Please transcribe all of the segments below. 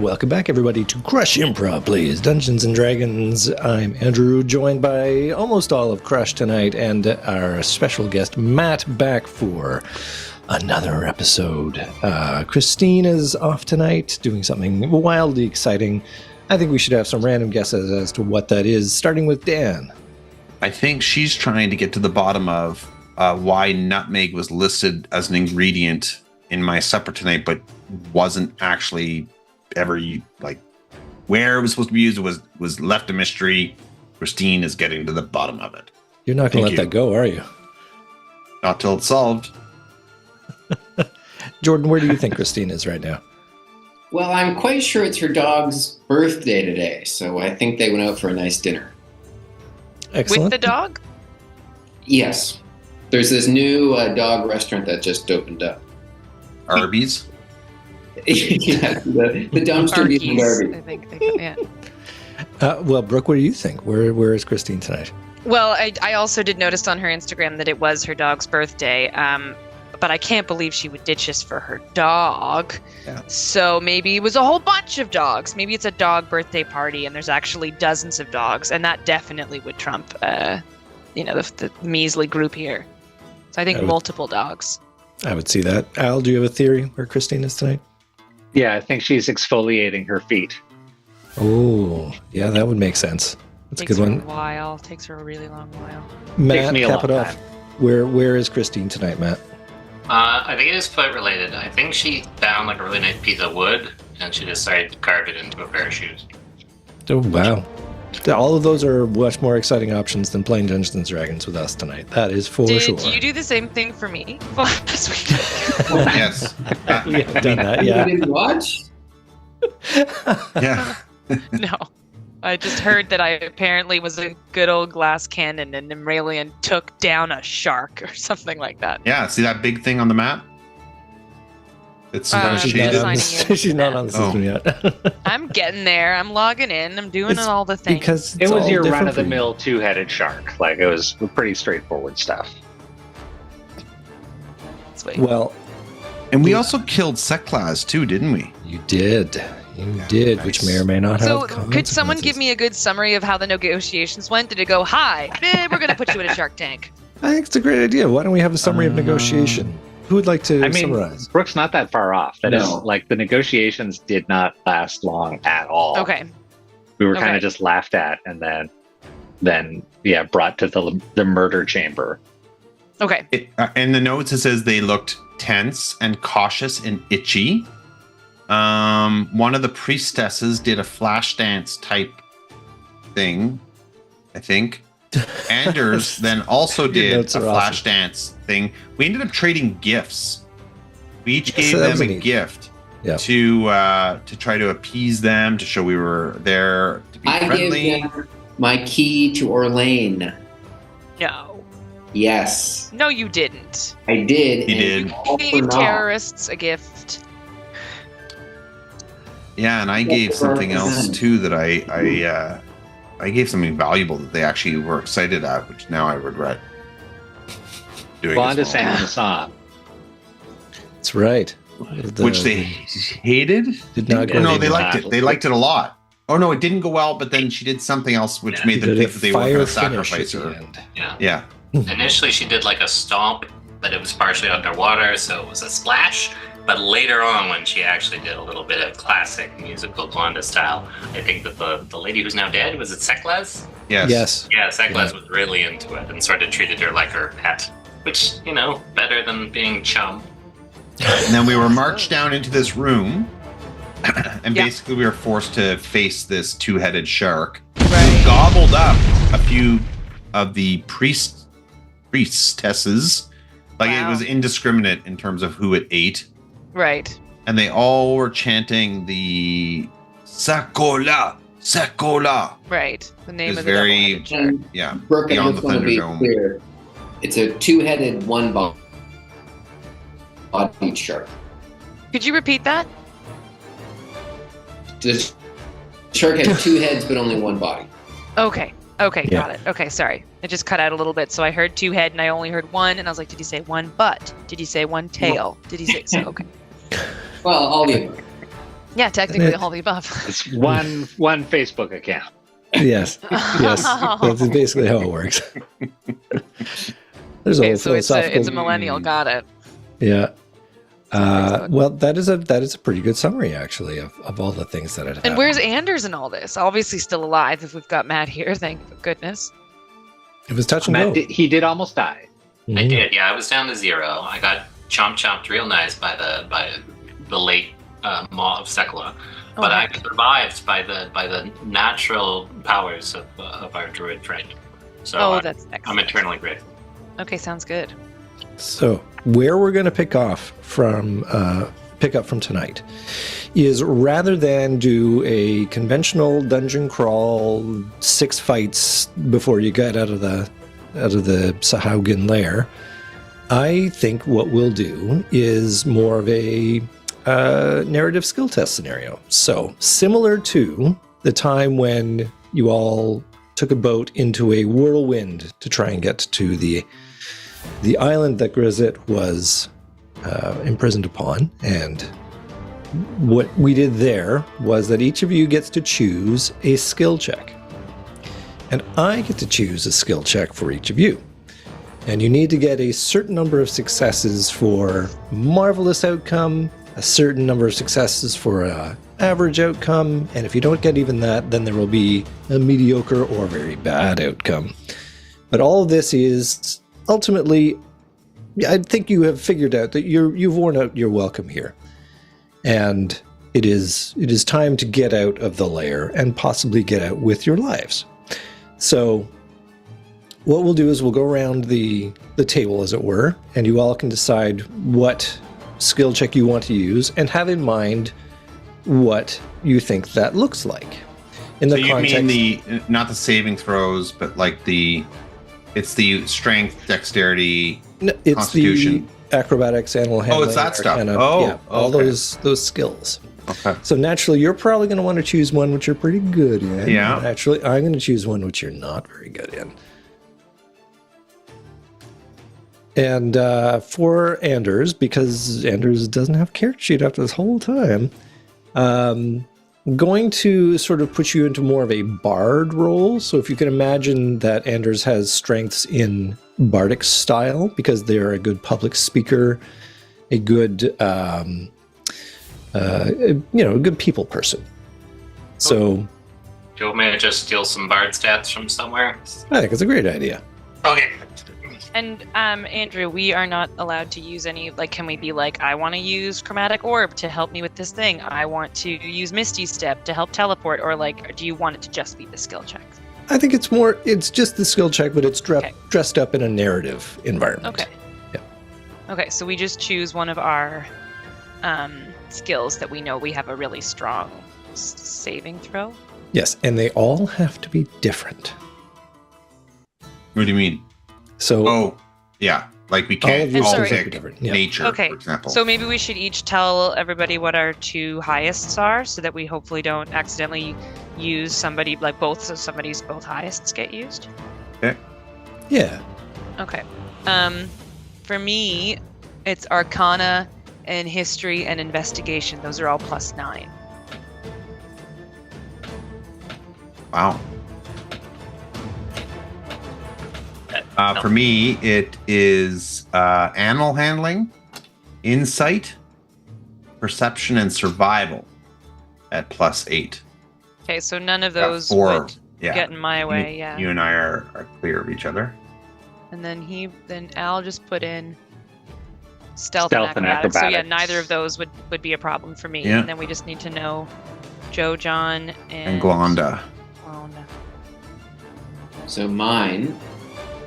welcome back, everybody, to Crush Improv, please. Dungeons & Dragons. I'm Andrew, joined by almost all of Crush tonight, and our special guest, Matt, back for another episode. Christine is off tonight, doing something wildly exciting. I think we should have some random guesses as to what that is, starting with Dan. I think she's trying to get to the bottom of why nutmeg was listed as an ingredient in my supper tonight, but wasn't actually ever where it was supposed to be used was left a mystery. Christine is getting to the bottom of it. You're not going to let that go, are you? Not till it's solved. Jordan, where do you think Christine is right now? Well, I'm quite sure it's her dog's birthday today, so I think they went out for a nice dinner. Excellent. With the dog? Yes. There's this new dog restaurant that just opened up. Arby's? Yeah, the dumpster being Arby's. I think yeah. Well, Brooke, what do you think? Where is Christine tonight? Well, I also did notice on her Instagram that it was her dog's birthday, but I can't believe she would ditch us for her dog. Yeah. So maybe it was a whole bunch of dogs. Maybe it's a dog birthday party and there's actually dozens of dogs, and that definitely would trump, the measly group here. So I think multiple dogs. I would see that. Al, do you have a theory where Christine is tonight? Yeah, I think she's exfoliating her feet. Oh, yeah, that would make sense. That's a good one. Takes her a really long while. Matt, Takes me a cap long it off. time. Where is Christine tonight, Matt? I think it is foot related. I think she found a really nice piece of wood and she decided to carve it into a pair of shoes. Oh, wow. All of those are much more exciting options than playing Dungeons & Dragons with us tonight. That is for sure. Did you do the same thing for me last week? Yes. We have done that, yeah. You didn't watch? Yeah. No. I just heard that I apparently was a good old glass cannon and Imralian took down a shark or something like that. Yeah. See that big thing on the map? It's shaded. She's not on the system yet. I'm getting there. I'm logging in. I'm doing all the things. Because It was your run-of-the-mill two-headed shark. It was pretty straightforward stuff. Sweet. Well, And we also killed Seklas too, didn't we? you did. You did, nice. which may or may not have So, consequences. could someone give me a good summary of how the negotiations went? Did it go, hi, we're going to put you in a shark tank? I think it's a great idea. Why don't we have a summary of negotiation? Who would like to summarize? Brooke's not that far off. That No. is, the negotiations did not last long at all. Okay. We were kind Okay. of just laughed at and then brought to the murder chamber. Okay. In the notes, it says they looked tense and cautious and itchy. One of the priestesses did a flash dance type thing, I think. Anders then also did notes a are flash awesome. dance thing. We ended up trading gifts. We each Yes, gave that them was a neat. gift Yeah. to try to appease them, to show we were there to be I friendly. gave them my key to Orlane. No. Yes, No, you didn't. I did. You and did. all for Gave naught. terrorists a gift. Yeah, and I gave something else too that I gave something valuable that they actually were excited at, which now I regret doing. Wanda as well. sang the song. That's right. Which they hated. Did not go. No, they did liked not. it. They liked it a lot. Oh no, it didn't go well. But then she did something else, which Yeah. made them Did think a that they were fire going to finish sacrifice at the her. end. Yeah. Yeah. Initially, she did a stomp, but it was partially underwater, so it was a splash. But later on, when she actually did a little bit of classic musical Wanda style, I think that the lady who's now dead, was it Seklas? Yes. Yes. Yeah, Seklas was really into it and sort of treated her like her pet, which, better than being chum. And then we were marched down into this room, and Yeah. basically we were forced to face this two-headed shark. Right. Gobbled up a few of the priestesses. It Wow. was indiscriminate in terms of who it ate. Right. And they all were chanting the Sakola, Sakola. Right. The name It's of the very- devil-headed shark. And Yeah. Brooke, I Beyond just the want to be Thunderdome. clear. It's a two-headed, one-bodied shark. Could you repeat that? The shark has two heads, but only one body. Okay. Okay, Yeah. got it. Okay, sorry. It just cut out a little bit. So I heard two head and I only heard one. And I was like, did he say one butt? Did he say one tail? Did he say so? Okay. Well, all the above. Yeah, technically all the above. It's one Facebook account. Yes. Yes. That's basically how it works. There's Okay, a so it's philosophical. a millennial. Got it. Yeah. Facebook. Well, that is a pretty good summary, actually, of all the things that had happened. And where's Anders in all this? Obviously still alive if we've got Matt here, thank goodness. It was touch and Matt go. he did almost die. Mhm. I did, yeah. I was down to 0. I got chomped real nice by the late Maw of Sekla, but I survived by the natural powers of our druid friend. So that's excellent. I'm eternally grateful. Okay, sounds good. So, where we're going to pick up from tonight is, rather than do a conventional dungeon crawl, 6 fights before you get out of the Sahaugen lair, I think what we'll do is more of a narrative skill test scenario. So, similar to the time when you all took a boat into a whirlwind to try and get to the island that Grizit was imprisoned upon. And what we did there was that each of you gets to choose a skill check. And I get to choose a skill check for each of you. And you need to get a certain number of successes for marvelous outcome, a certain number of successes for a average outcome, and if you don't get even that, then there will be a mediocre or very bad outcome. But all of this is ultimately, I think you have figured out that you've worn out your welcome here, and it is time to get out of the lair and possibly get out with your lives. So what we'll do is we'll go around the table, as it were, and you all can decide what skill check you want to use and have in mind what you think that looks like. In the context, mean not the saving throws, but like it's the strength, dexterity, it's constitution, the acrobatics, animal handling. it's that stuff. Arcana, all okay. those skills. Okay. So naturally, you're probably going to want to choose one which you're pretty good in. Yeah. Naturally, I'm going to choose one which you're not very good in. And for Anders, because Anders doesn't have a character sheet after this whole time, going to sort of put you into more of a bard role. So if you can imagine that Anders has strengths in bardic style, because they're a good public speaker, a good, a good people person. So Do you want me to just steal some bard stats from somewhere? I think it's a great idea. Okay. And Andrew, we are not allowed to use any, can we be like, I want to use Chromatic Orb to help me with this thing. I want to use Misty Step to help teleport, or do you want it to just be the skill check? I think it's just the skill check, but it's dressed up in a narrative environment. Okay. Yeah. Okay, so we just choose one of our skills that we know we have a really strong saving throw. Yes, and they all have to be different. What do you mean? So, yeah, like we all of can't these all things are pick different. Yeah. nature, Okay, for example. so maybe we should each tell everybody what our 2 highests are, so that we hopefully don't accidentally use somebody both, so somebody's both highests get used. Okay. Yeah. Okay. For me, it's Arcana and History and Investigation. Those are all +9. Wow. For me, it is animal handling, insight, perception, and survival at +8. Okay, so none of those 4. would Yeah. get in my way. Yeah. You and I are clear of each other. And then Al just put in stealth Stealth and and acrobatics. So yeah, acrobatics. neither of those would be a problem for me. Yeah. And then we just need to know Joe, John, And Glonda. Glonda. So mine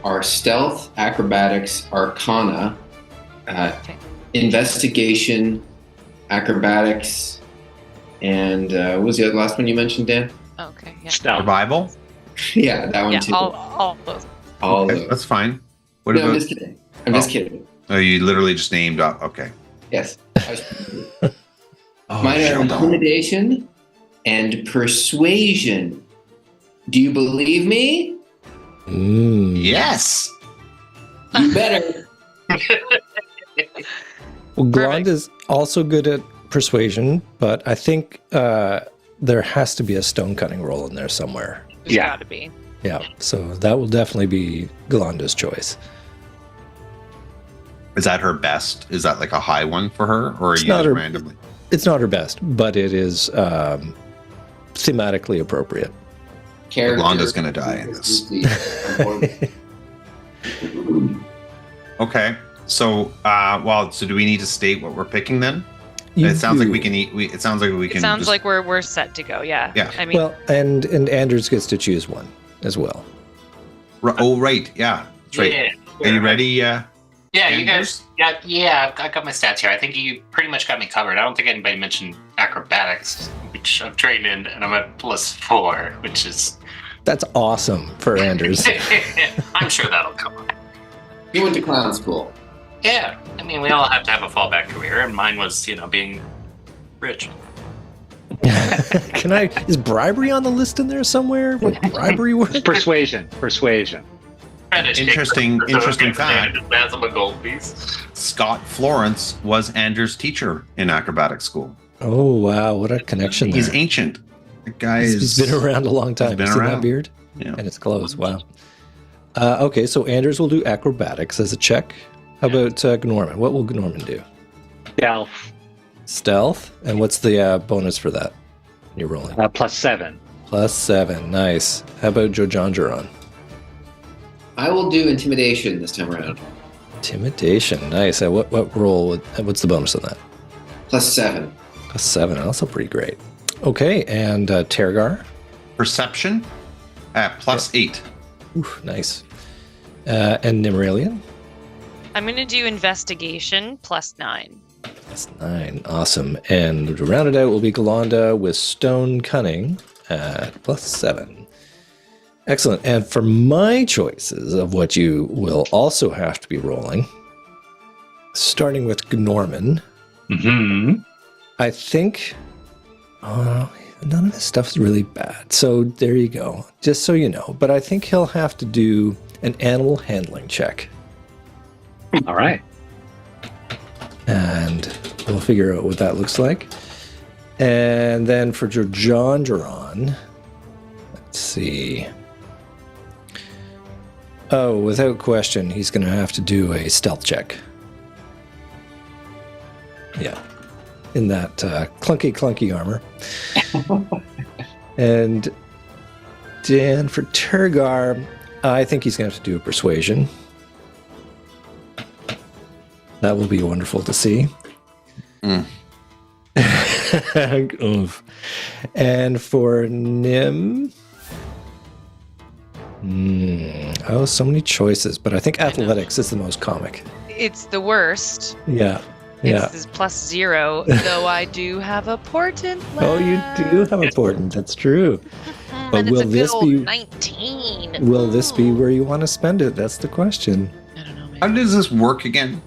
are stealth, acrobatics, arcana, Okay. investigation, acrobatics, and what was the last one you mentioned, Dan? Okay. Yeah. Stealth. Survival? Yeah, that one Yeah. too. All of those. All of Okay, those. that's fine. What No, I'm about? just kidding. I'm just kidding. Oh, you literally just named up. Okay. Yes. Oh, Mine are Sheldon. intimidation and persuasion. Do you believe me? Yes. You better. Well, Perfect. Glonda's also good at persuasion, but I think there has to be a stone cutting roll in there somewhere. There's Yeah. got to be. Yeah, so that will definitely be Galanda's choice. Is that her best? Is that like a high one for her, or are It's you not just her- randomly? It's not her best, but it is thematically appropriate. Character. Blonda's gonna die in this. Okay. So, so do we need to state what we're picking then? You It sounds like do. we can eat. It sounds like we It can. sounds just- like we're set to go. Yeah. Yeah. I mean, Well, and Anders gets to choose one as well. Oh, right. Yeah. That's right. Yeah. Are you ready? Yeah, you Anders? guys. Yeah. I got my stats here. I think you pretty much got me covered. I don't think anybody mentioned acrobatics, which I'm trained in, and I'm at +4, which is. That's awesome for Anders. I'm sure that'll come up. You went to clown school. Yeah, I mean, we all have to have a fallback career, and mine was, being rich. Is bribery on the list in there somewhere? Would bribery work? Persuasion. Interesting fact. That's a gold piece. Scott Florence was Anders' teacher in acrobatic school. Oh wow, what a connection there. He's ancient. The guy is. He's been around a long time. been You see that around. beard? Yeah. And it's clothes. Wow. Okay, so Anders will do acrobatics as a check. How about Norman? What will Norman do? Stealth. Stealth. And what's the bonus for that? You're rolling. +7. +7. Nice. How about Jojanjaron? I will do intimidation this time around. Intimidation. Nice. What roll? What's the bonus on that? +7. +7. Also pretty great. Okay, and Tergar. Perception at +8. Oof, nice. And Nimralian. I'm going to do investigation +9. That's 9. Awesome. And to round it out will be Galanda with Stone Cunning at +7. Excellent. And for my choices of what you will also have to be rolling, starting with Norman, Mm-hmm. I think none of this stuff's really bad. So there you go. Just so you know. But I think he'll have to do an animal handling check. All right. And we'll figure out what that looks like. And then for Jojanjaron, let's see. Oh, without question, he's going to have to do a stealth check. Yeah. In that clunky armor. And Dan, for Tergar, I think he's going to have to do a persuasion. That will be wonderful to see. Oof. And for Nim, so many choices, but I think athletics is the most comic. It's the worst. Yeah, yeah. It's +0, though I do have a portent left. Oh, you do have a portent. That's true. But and will it's a this good old be- 19? Will this be where you want to spend it? That's the question. I don't know. Man. How does this work again?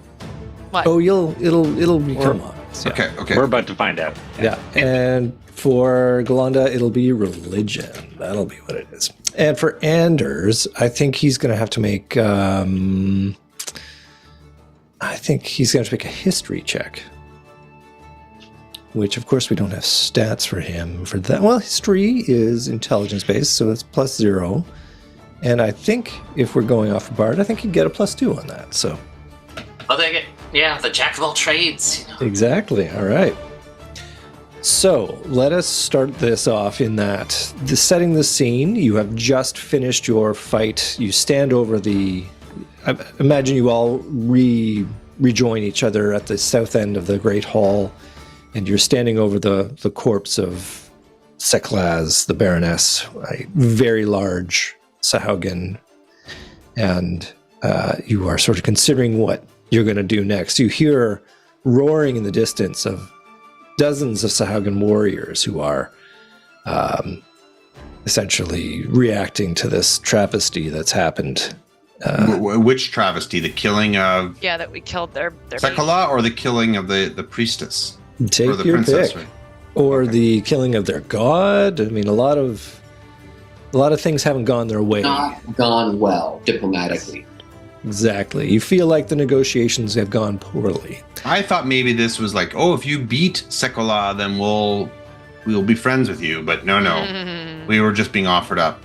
What? Oh, it'll become obvious. Yeah. Okay. We're about to find out. Yeah. And for Galanda, it'll be religion. That'll be what it is. And for Anders, I think he's going to have to make. I think he's going to make a history check. Which, of course, we don't have stats for him for that. Well, history is intelligence based, so it's +0. And I think if we're going off Bard, I think he'd get a +2 on that. So I'll take it. Yeah, the jack of all trades. exactly. All right. So let us start this off in that setting the scene. You have just finished your fight. You stand over the. I imagine you all rejoin each other at the south end of the Great Hall, and you're standing over the corpse of Seklaz, the Baroness, a very large Sahaugen, and you are sort of considering what you're going to do next. You hear roaring in the distance of dozens of Sahaugen warriors who are essentially reacting to this travesty that's happened. Which travesty? The killing of Yeah, that we killed their Sekala or the killing of the priestess? Take or the your princess, pick. right? Or Okay. the killing of their god. I mean, a lot of things haven't gone their way. Not gone well diplomatically. Exactly. You feel like the negotiations have gone poorly. I thought maybe this was like, oh, if you beat Sekolah, then we'll be friends with you. But no, we were just being offered up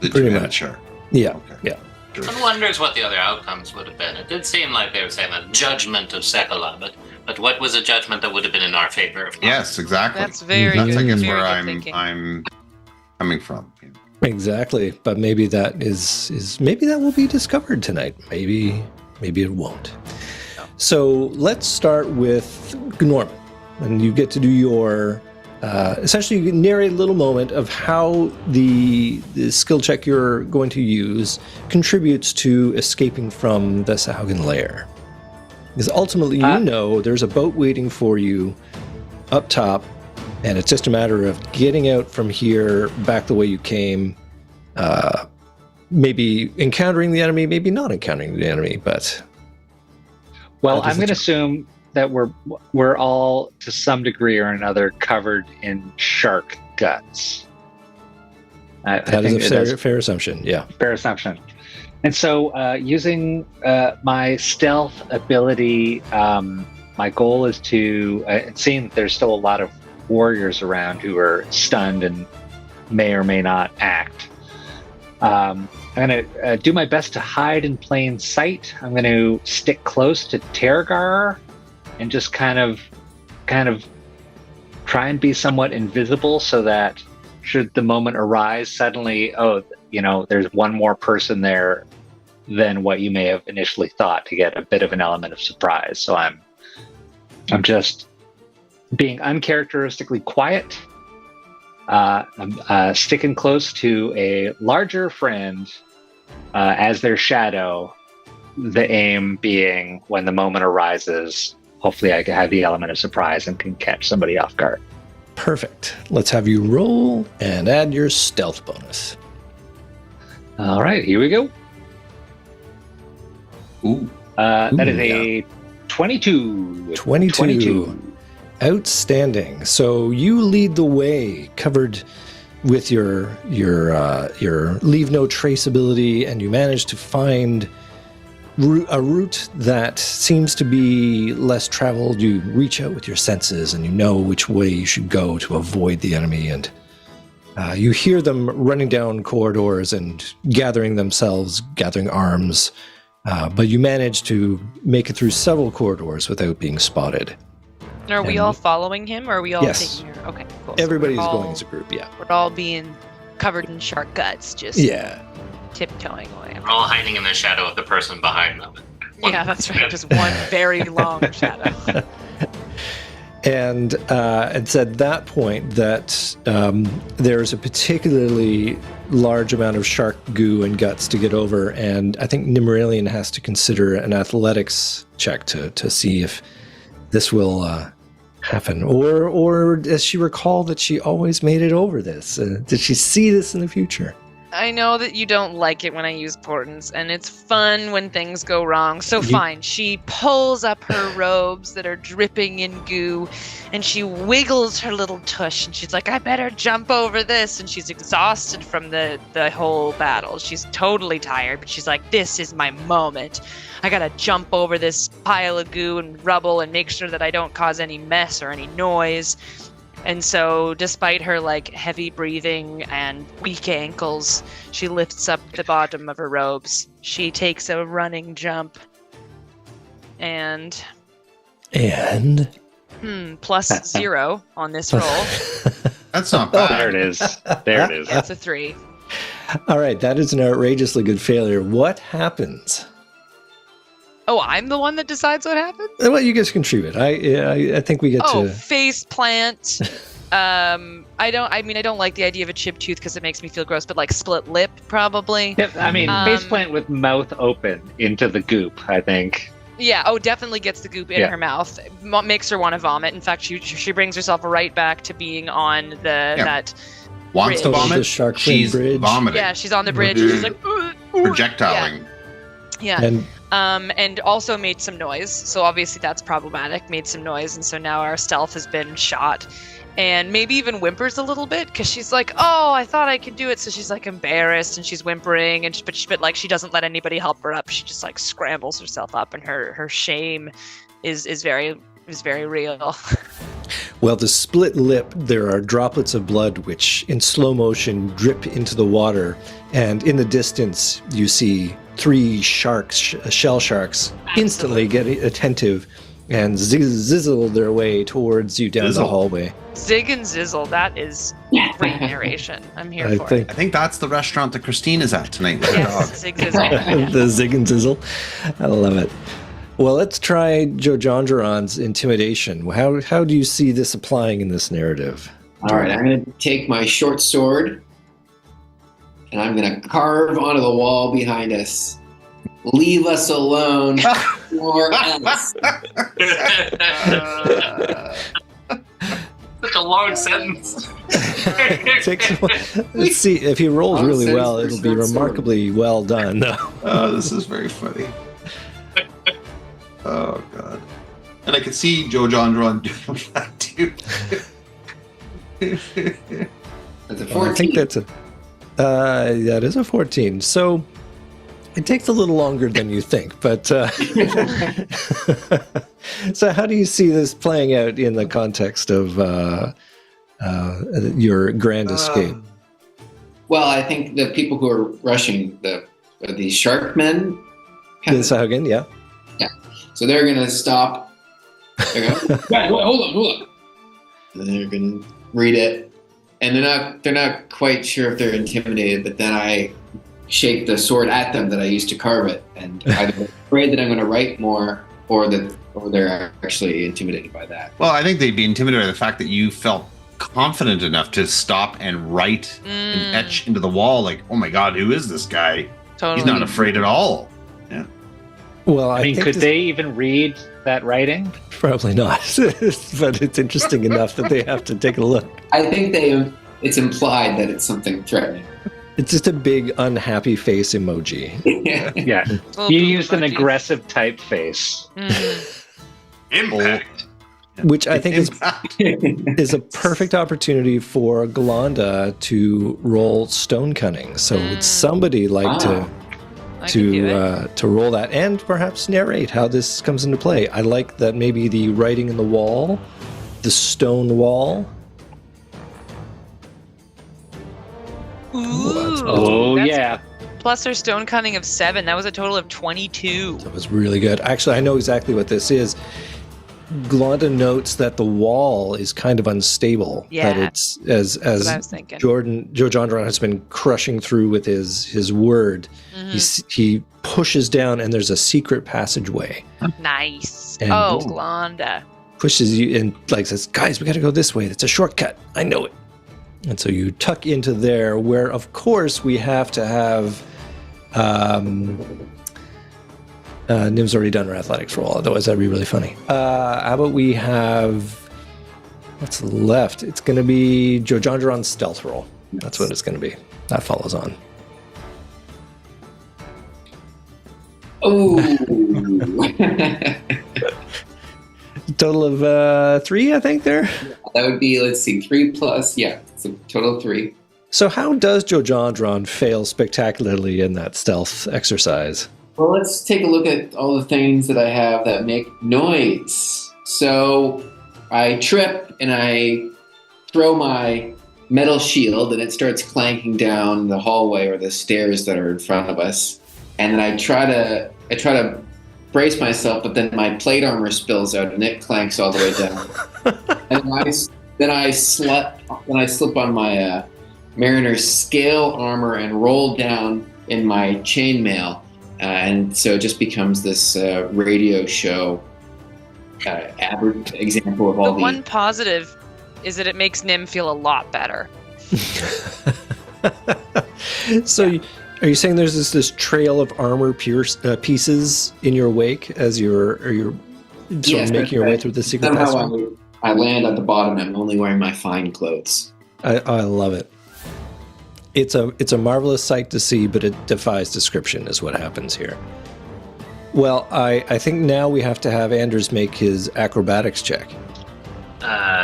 the Pretty two-headed much. shark. Yeah. Okay. Yeah. One wonders what the other outcomes would have been. It did seem like they were saying the judgment of Sekolah, but what was a judgment that would have been in our favor? If not? Yes, exactly. That's very That's, good. I guess, very where good thinking. I'm coming from. Exactly. But maybe that is maybe that will be discovered tonight. Maybe it won't. So let's start with Norman, and you get to do your. Essentially, you narrate a little moment of how the skill check you're going to use contributes to escaping from the Sahaugen lair. Because ultimately, you know there's a boat waiting for you up top, and it's just a matter of getting out from here back the way you came. Maybe encountering the enemy, maybe not encountering the enemy, but... Well, I'm going to assume that we're all, to some degree or another, covered in shark guts. That is a fair assumption, yeah. Fair assumption. And so using my stealth ability, my goal is to, seeing that there's still a lot of warriors around who are stunned and may or may not act, I'm going to do my best to hide in plain sight. I'm going to stick close to Tergar and just kind of try and be somewhat invisible so that should the moment arise, suddenly, there's one more person there than what you may have initially thought, to get a bit of an element of surprise. So I'm just being uncharacteristically quiet. I'm sticking close to a larger friend as their shadow, the aim being when the moment arises, hopefully I have the element of surprise and can catch somebody off guard. Perfect. Let's have you roll and add your stealth bonus. All right, here we go. Ooh. That is a 22. 22. Outstanding. So you lead the way, covered with your leave no trace ability, and you manage to find a route that seems to be less traveled. You reach out with your senses, and you know which way you should go to avoid the enemy. And you hear them running down corridors and gathering arms. But you manage to make it through several corridors without being spotted. Are we all following him, or are we all Yes. taking your... Okay, cool. Everybody's So going as a group, yeah. we're all being covered in shark guts, just tiptoeing away. We're all hiding in the shadow of the person behind them. Yeah, that's right. Just one very long shadow. And it's at that point that there's a particularly large amount of shark goo and guts to get over, and I think Nimralian has to consider an athletics check to see if this will happen. Or does she recall that she always made it over this? Did she see this in the future? I know that you don't like it when I use portents, and it's fun when things go wrong. So fine, she pulls up her robes that are dripping in goo, and she wiggles her little tush, and she's like, I better jump over this. And she's exhausted from the whole battle. She's totally tired, but she's like, this is my moment. I gotta jump over this pile of goo and rubble and make sure that I don't cause any mess or any noise. And so, despite her heavy breathing and weak ankles, she lifts up the bottom of her robes. She takes a running jump, and plus 0 on this roll. That's not bad. There it is. There it is. It's a 3. All right, that is an outrageously good failure. What happens? Oh, I'm the one that decides what happens? Well, you guys contribute. I think we get to... face plant. I don't like the idea of a chipped tooth because it makes me feel gross, but split lip probably. Yep, I mean, faceplant with mouth open into the goop, I think. Yeah, definitely gets the goop in her mouth. Makes her want to vomit. In fact, she brings herself right back to being on that Wants to bridge. vomit. The shark fin She's bridge. vomiting. Yeah, she's on the bridge. She's like, Projectiling. Yeah. And and also made some noise. So obviously that's problematic. Made some noise, and so now our stealth has been shot. And maybe even whimpers a little bit because she's like, "Oh, I thought I could do it." So she's like embarrassed and she's whimpering, and but like she doesn't let anybody help her up. She just like scrambles herself up, and her shame is very real. Well, the split lip, there are droplets of blood which, in slow motion, drip into the water, and in the distance, you see 3 sharks, shell sharks, instantly get attentive and zizzle their way towards you down the hallway. Zig and Zizzle, that is great narration. I'm here for it. I think that's the restaurant that Christine is at tonight with her dog. Yes, Zig Zizzle. The zig and zizzle. I love it. Well, let's try Jojandron's intimidation. How do you see this applying in this narrative? All right, I'm going to take my short sword and I'm going to carve onto the wall behind us. Leave us alone, or else. Such a long sentence. Let's see. If he rolls Long really sentence well, for it'll be short sword. remarkably well done. Oh, this is very funny. Oh, God. And I could see Joe Jandron doing that, too. That's a Well, I 14. think that is a 14. So it takes a little longer than you think, but so how do you see this playing out in the context of your grand escape? Well, I think the people who are rushing these shark men. Sahagin, yeah. So they're gonna stop. They're gonna, "Guys, hold on. And they're gonna read it, and they're not quite sure if they're intimidated. But then I shake the sword at them that I used to carve it, and either they're afraid that I'm gonna write more, or they're actually intimidated by that. Well, I think they'd be intimidated by the fact that you felt confident enough to stop and write and etch into the wall, like, oh my God, who is this guy? Totally. He's not afraid at all. Well, I mean, think could this- they even read that writing? Probably not, but it's interesting enough that they have to take a look. I think it's implied that it's something threatening. It's just a big unhappy face emoji. Yeah. Little You poop used an emoji. aggressive typeface. Impact. Which I think is a perfect opportunity for Galanda to roll stone cunning. So would somebody like I can do it. to roll that and perhaps narrate how this comes into play? I like that maybe the writing in the wall, the stone wall. Ooh, Oh, that's- yeah. Plus her stone cunning of 7. That was a total of 22. That was really good. Actually, I know exactly what this is. Galanda notes that the wall is kind of unstable. Yeah. That it's as That's what I was thinking. Joe Jandron has been crushing through with his word. He pushes down, and there's a secret passageway. Nice. And- Oh, Glonda. Pushes you and like says, "Guys, we got to go this way. It's a shortcut. I know it." And so you tuck into there, where of course we have to have. Nim's already done her athletics roll, otherwise that'd be really funny. How about we have what's left? It's going to be Jojandron's stealth roll. That's what it's going to be. That follows on. Oh. Total of 3, I think, there. That would be, let's see, 3 plus, yeah, it's a total of 3. So how does Jojandron fail spectacularly in that stealth exercise? Well, let's take a look at all the things that I have that make noise. So I trip and I throw my metal shield and it starts clanking down the hallway or the stairs that are in front of us. And then I try to brace myself, but then my plate armor spills out and it clanks all the way down. And then I slip on my mariner's scale armor and roll down in my chainmail. And so it just becomes this radio show average example of all The one positive is that it makes Nim feel a lot better. So are you saying there's this trail of armor pieces in your wake as you're Yes, making your way through the secret passage? Somehow I land at the bottom. I'm only wearing my fine clothes. I love it. It's a marvelous sight to see, but it defies description is what happens here. Well, I think now we have to have Anders make his acrobatics check.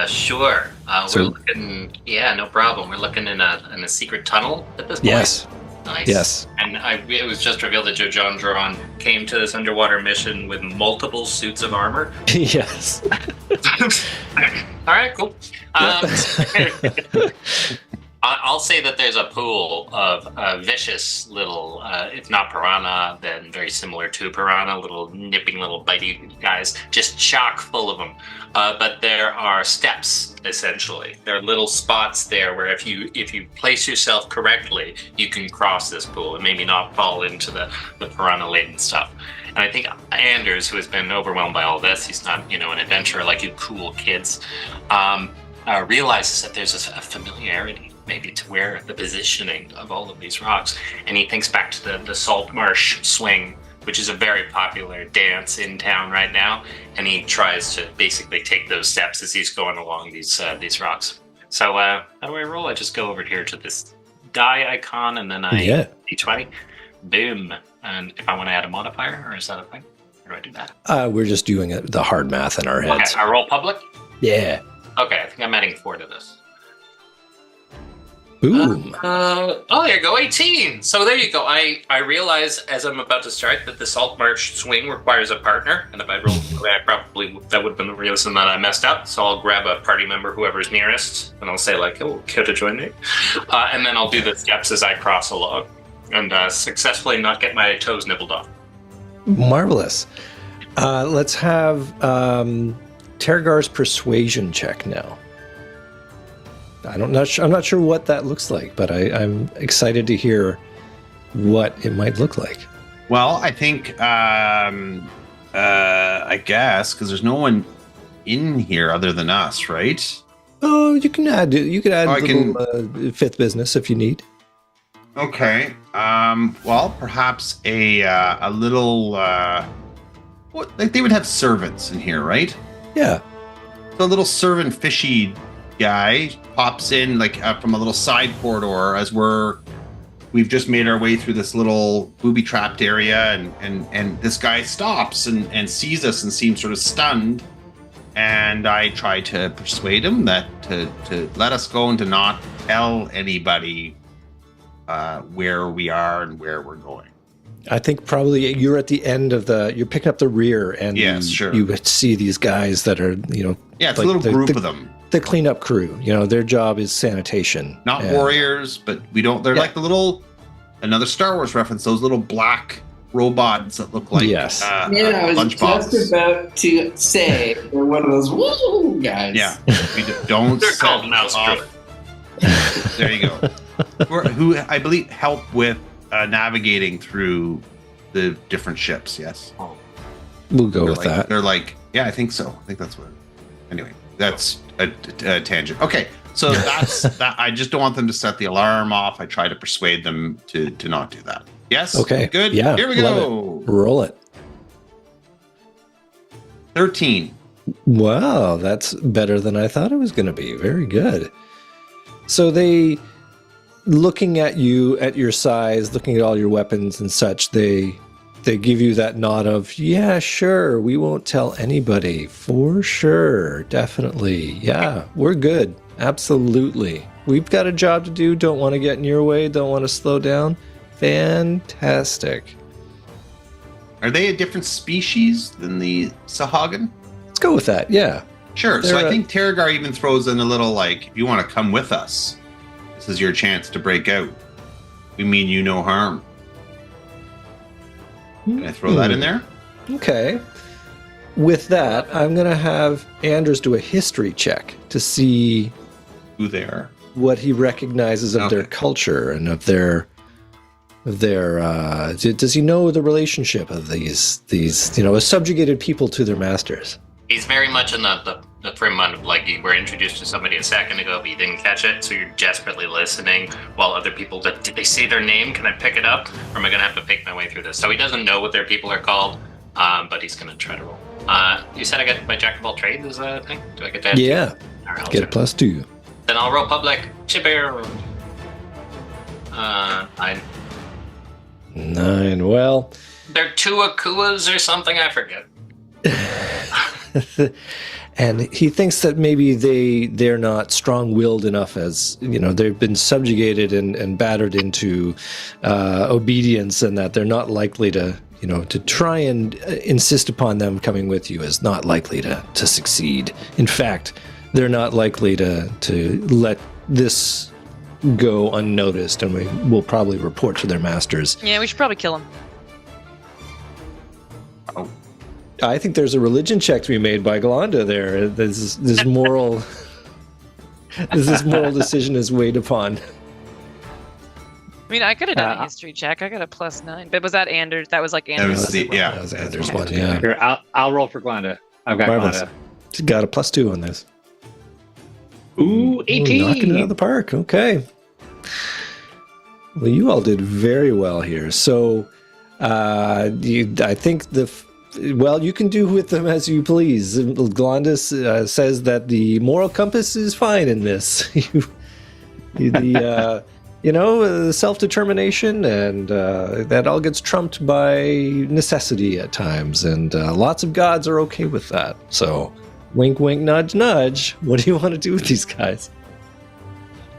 Sure. So- We're looking. Yeah, no problem. We're looking in a secret tunnel at this point. Yes. Nice. Yes. And it was just revealed that Jojon Dron came to this underwater mission with multiple suits of armor. Yes. All right, cool. I'll say that there's a pool of vicious little, if not piranha, then very similar to piranha, little nipping little bitey guys, just chock full of them. But there are steps, essentially. There are little spots there where if you place yourself correctly, you can cross this pool and maybe not fall into the piranha-laden stuff. And I think Anders, who has been overwhelmed by all this, he's not, an adventurer like you cool kids, realizes that there's a familiarity maybe to where the positioning of all of these rocks. And he thinks back to the Salt Marsh Swing, which is a very popular dance in town right now. And he tries to basically take those steps as he's going along these rocks. So how do I roll? I just go over here to this die icon and then I D20. Boom. And if I want to add a modifier, or is that a thing? Or do I do that? We're just doing the hard math in our heads. Okay, I roll public? Yeah. Okay, I think I'm adding 4 to this. Boom. There you go, 18. So there you go. I realize as I'm about to start that the Salt Marsh Swing requires a partner, and if I rolled that would have been the reason that I messed up. So I'll grab a party member, whoever's nearest, and I'll say like, "Oh, care to join me?" And then I'll do the steps as I cross along, and successfully not get my toes nibbled off. Marvelous. Let's have Tergar's persuasion check now. I'm not sure what that looks like, but I'm excited to hear what it might look like. Well, I think, I guess, because there's no one in here other than us, right? Oh, you could add little fifth business if you need. Okay. Well, perhaps a little. They would have servants in here, right? Yeah. So a little servant fishy guy pops in from a little side corridor as we've just made our way through this little booby trapped area, and this guy stops and sees us and seems sort of stunned. And I try to persuade him that to let us go and to not tell anybody where we are and where we're going. I think probably you're at the end of you're picking up the rear, and you see these guys that are, it's a little group of them. The cleanup crew, their job is sanitation. Not warriors, but they're like another Star Wars reference, those little black robots that look like I was just about to say they're one of those woo guys. Yeah, we don't. They're called mouse off. There you go. Who I believe help with navigating through the different ships. Yes, we'll go with that. They're like, yeah, I think so. I think that's what. Anyway, that's a tangent. Okay, so that's that. I just don't want them to set the alarm off. I try to persuade them to not do that. Yes. Okay. Good. Yeah. Here we go. Roll it. 13. Wow, that's better than I thought it was going to be. Very good. So they, looking at you, at your size, looking at all your weapons and such, they give you that nod of, yeah, sure, we won't tell anybody. For sure, definitely. Yeah, we're good. Absolutely. We've got a job to do. Don't want to get in your way. Don't want to slow down. Fantastic. Are they a different species than the Sahagin? Let's go with that, yeah. Sure. So I think Tergar even throws in a little if you want to come with us, this is your chance to break out. We mean you no harm. Can I throw that in there? Okay. With that, I'm going to have Anders do a history check to see who they are, what he recognizes of their culture and of their does he know the relationship of these subjugated people to their masters? He's very much in the frame of you were introduced to somebody a second ago, but you didn't catch it, so you're desperately listening while other people, did they say their name? Can I pick it up? Or am I going to have to pick my way through this? So he doesn't know what their people are called, but he's going to try to roll. You said I got my Jack of all trades is that a thing? Do I get that? Yeah. Right, get a +2. Then I'll roll public. Chibir. 9. 9. Well, they're two Akuas or something. I forget. And he thinks that maybe they're not strong-willed enough, as they've been subjugated and battered into obedience, and that they're not likely to to try and insist upon them coming with you is not likely to succeed. In fact, they're not likely to let this go unnoticed, and we will probably report to their masters. Yeah, we should probably kill him. I think there's a religion check to be made by Glanda there. This moral moral decision is weighed upon. I mean, I could have done a history check. I got a +9, but was that Anders? That was like That Anders. was That was Anders' one. Yeah, Here, I'll roll for Glenda. I've got Marvelous. Glenda. She's got a +2 on this. Ooh, 18. Knocking it out of the park. Okay. Well, you all did very well here. So, I think you can do with them as you please. Glandis says that the moral compass is fine in this. The self-determination, and that all gets trumped by necessity at times, and lots of gods are okay with that. So, wink, wink, nudge, nudge. What do you want to do with these guys?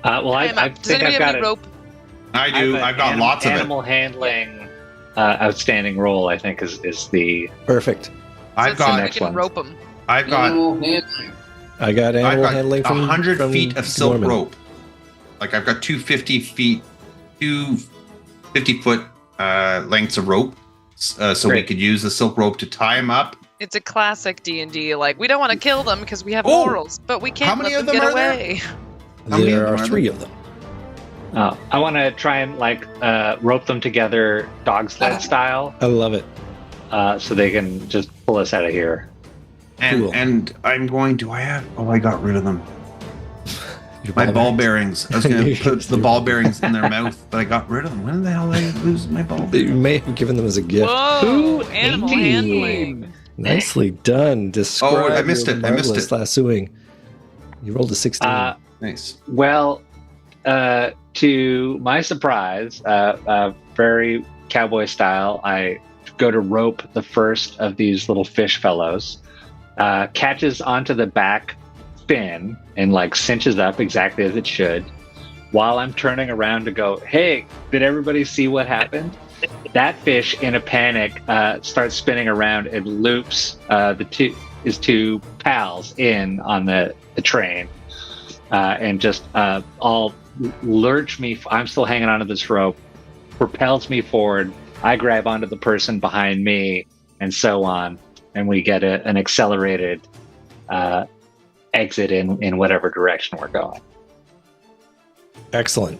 I Does think anybody I've have got any it. rope? I do. I've got lots of it. Animal handling outstanding roll, I think, is the... Perfect. I've So got. we can rope him. I've got. Animal handling. I got animal I've handling got from 100 from feet of silk Norman. rope. Like I've got 2 50-foot lengths of rope, so we Great. could use the silk rope to tie them up. It's a classic D&D. Like, we don't want to kill them because we have Oh! morals, but we can't How many let of them them get are there? away. How many There of them are are 3 there? of them. I want to try and rope them together dog sled style, I love it. so they can just pull us out of here. And Cool. and I'm going. Do I have? Oh, I got rid of them. Your My ball bearings. bearings. I was going to put the ball bearings in their mouth, but I got rid of them. When the hell did I lose my ball You bearings? may have given them as a gift. Whoa! Ooh, Animal 18. handling. Nicely done. Describe Oh, I missed your it. I missed marvelous it. lassoing. You rolled a 16. Nice. Well, to my surprise, very cowboy style, I go to rope the first of these little fish fellows, catches onto the back fin and cinches up exactly as it should. While I'm turning around to go, hey, did everybody see what happened? That fish, in a panic, starts spinning around and loops his 2 pals in on the train, and just all lurch me. I'm still hanging onto this rope, propels me forward. I grab onto the person behind me, and so on, and we get an accelerated exit in whatever direction we're going. Excellent.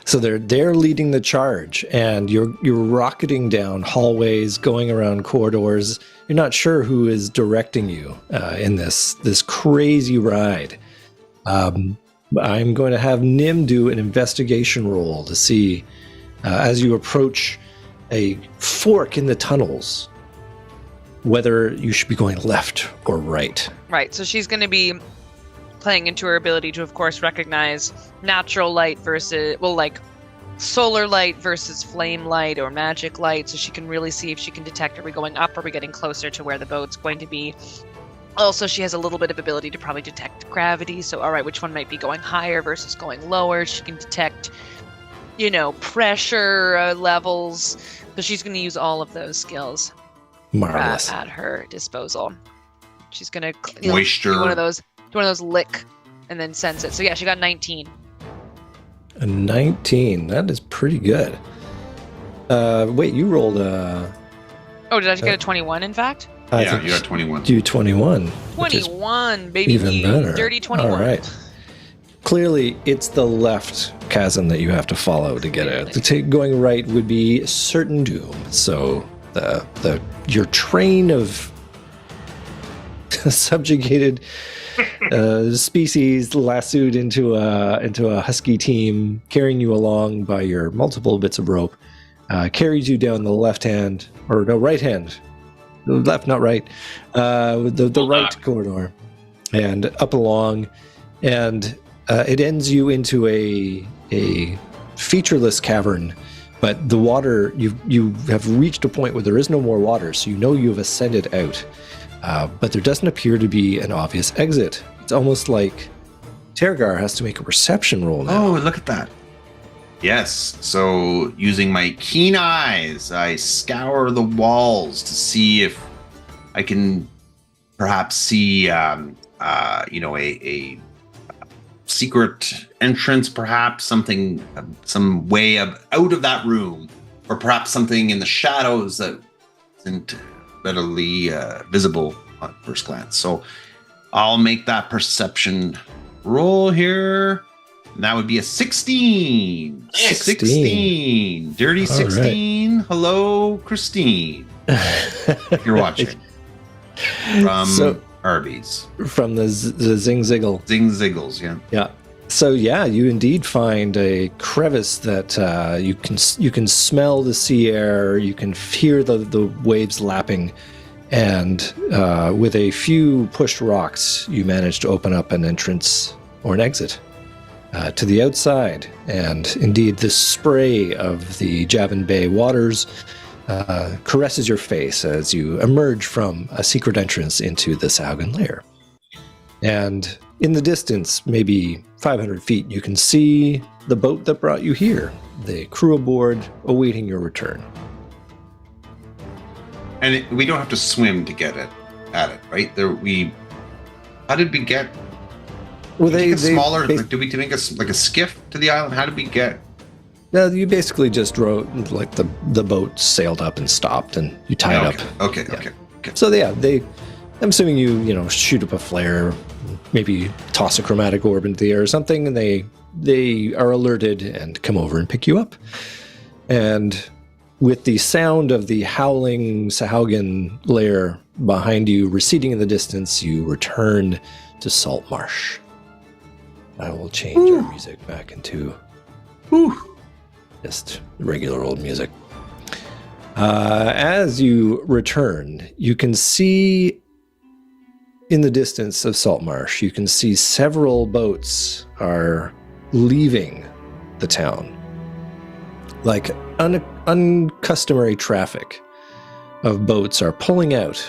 So they're leading the charge, and you're rocketing down hallways, going around corridors. You're not sure who is directing you in this crazy ride. I'm going to have Nim do an investigation roll to see as you approach a fork in the tunnels whether you should be going left or right. Right, so she's going to be playing into her ability to, of course, recognize natural light versus, solar light versus flame light or magic light, so she can really see if she can detect, are we going up, are we getting closer to where the boat's going to be. Also, she has a little bit of ability to probably detect gravity, so all right, which one might be going higher versus going lower. She can detect, pressure levels, so she's going to use all of those skills Marvelous. at her disposal. She's going to Moisture. do one of those lick and then sense it. So yeah, she got 19. A 19. That is pretty good. Wait, you rolled a... Oh, did I just get a 21, in fact? I Yeah, think you got 21. you 21. which is 21, baby. even better. Dirty 21. All right. Clearly, it's the left chasm that you have to follow to get out. Going right would be certain doom. So your train of subjugated species lassoed into a husky team, carrying you along by your multiple bits of rope, carries you down the right hand, left, not right, the right corridor, and up along, and it ends you into a featureless cavern But the water, you have reached a point where there is no more water, so you know you have ascended out. But there doesn't appear to be an obvious exit. It's almost like Tergar has to make a perception roll now. Oh, look at that. Yes. So using my keen eyes, I scour the walls to see if I can perhaps see, a secret entrance, perhaps something, some way out of that room, or perhaps something in the shadows that isn't readily visible at first glance. So I'll make that perception roll here. And that would be a 16. 16. Dirty 16. Right. Hello, Christine. If you're watching. From Arby's. From the Zing Ziggle. Zing Ziggles, yeah. Yeah. So yeah, you indeed find a crevice that you can smell the sea air, you can hear the waves lapping, and with a few pushed rocks, you manage to open up an entrance or an exit to the outside. And indeed, the spray of the Javan Bay waters caresses your face as you emerge from a secret entrance into the Saugan lair. And in the distance, maybe 500 feet, you can see the boat that brought you here, the crew aboard awaiting your return. And we don't have to swim to get at it, right? How did we get? Well, did we make a skiff to the island? How did we get? No, you basically just drove, like the boat sailed up and stopped, and you tied up. Okay. So I'm assuming you shoot up a flare, maybe toss a chromatic orb into the air or something, and they are alerted and come over and pick you up. And with the sound of the howling Sahaugan lair behind you receding in the distance, you return to Salt Marsh. I will change our music back into just regular old music. As you return, you can see in the distance of Salt Marsh, you can see several boats are leaving the town. Like uncustomary traffic of boats are pulling out,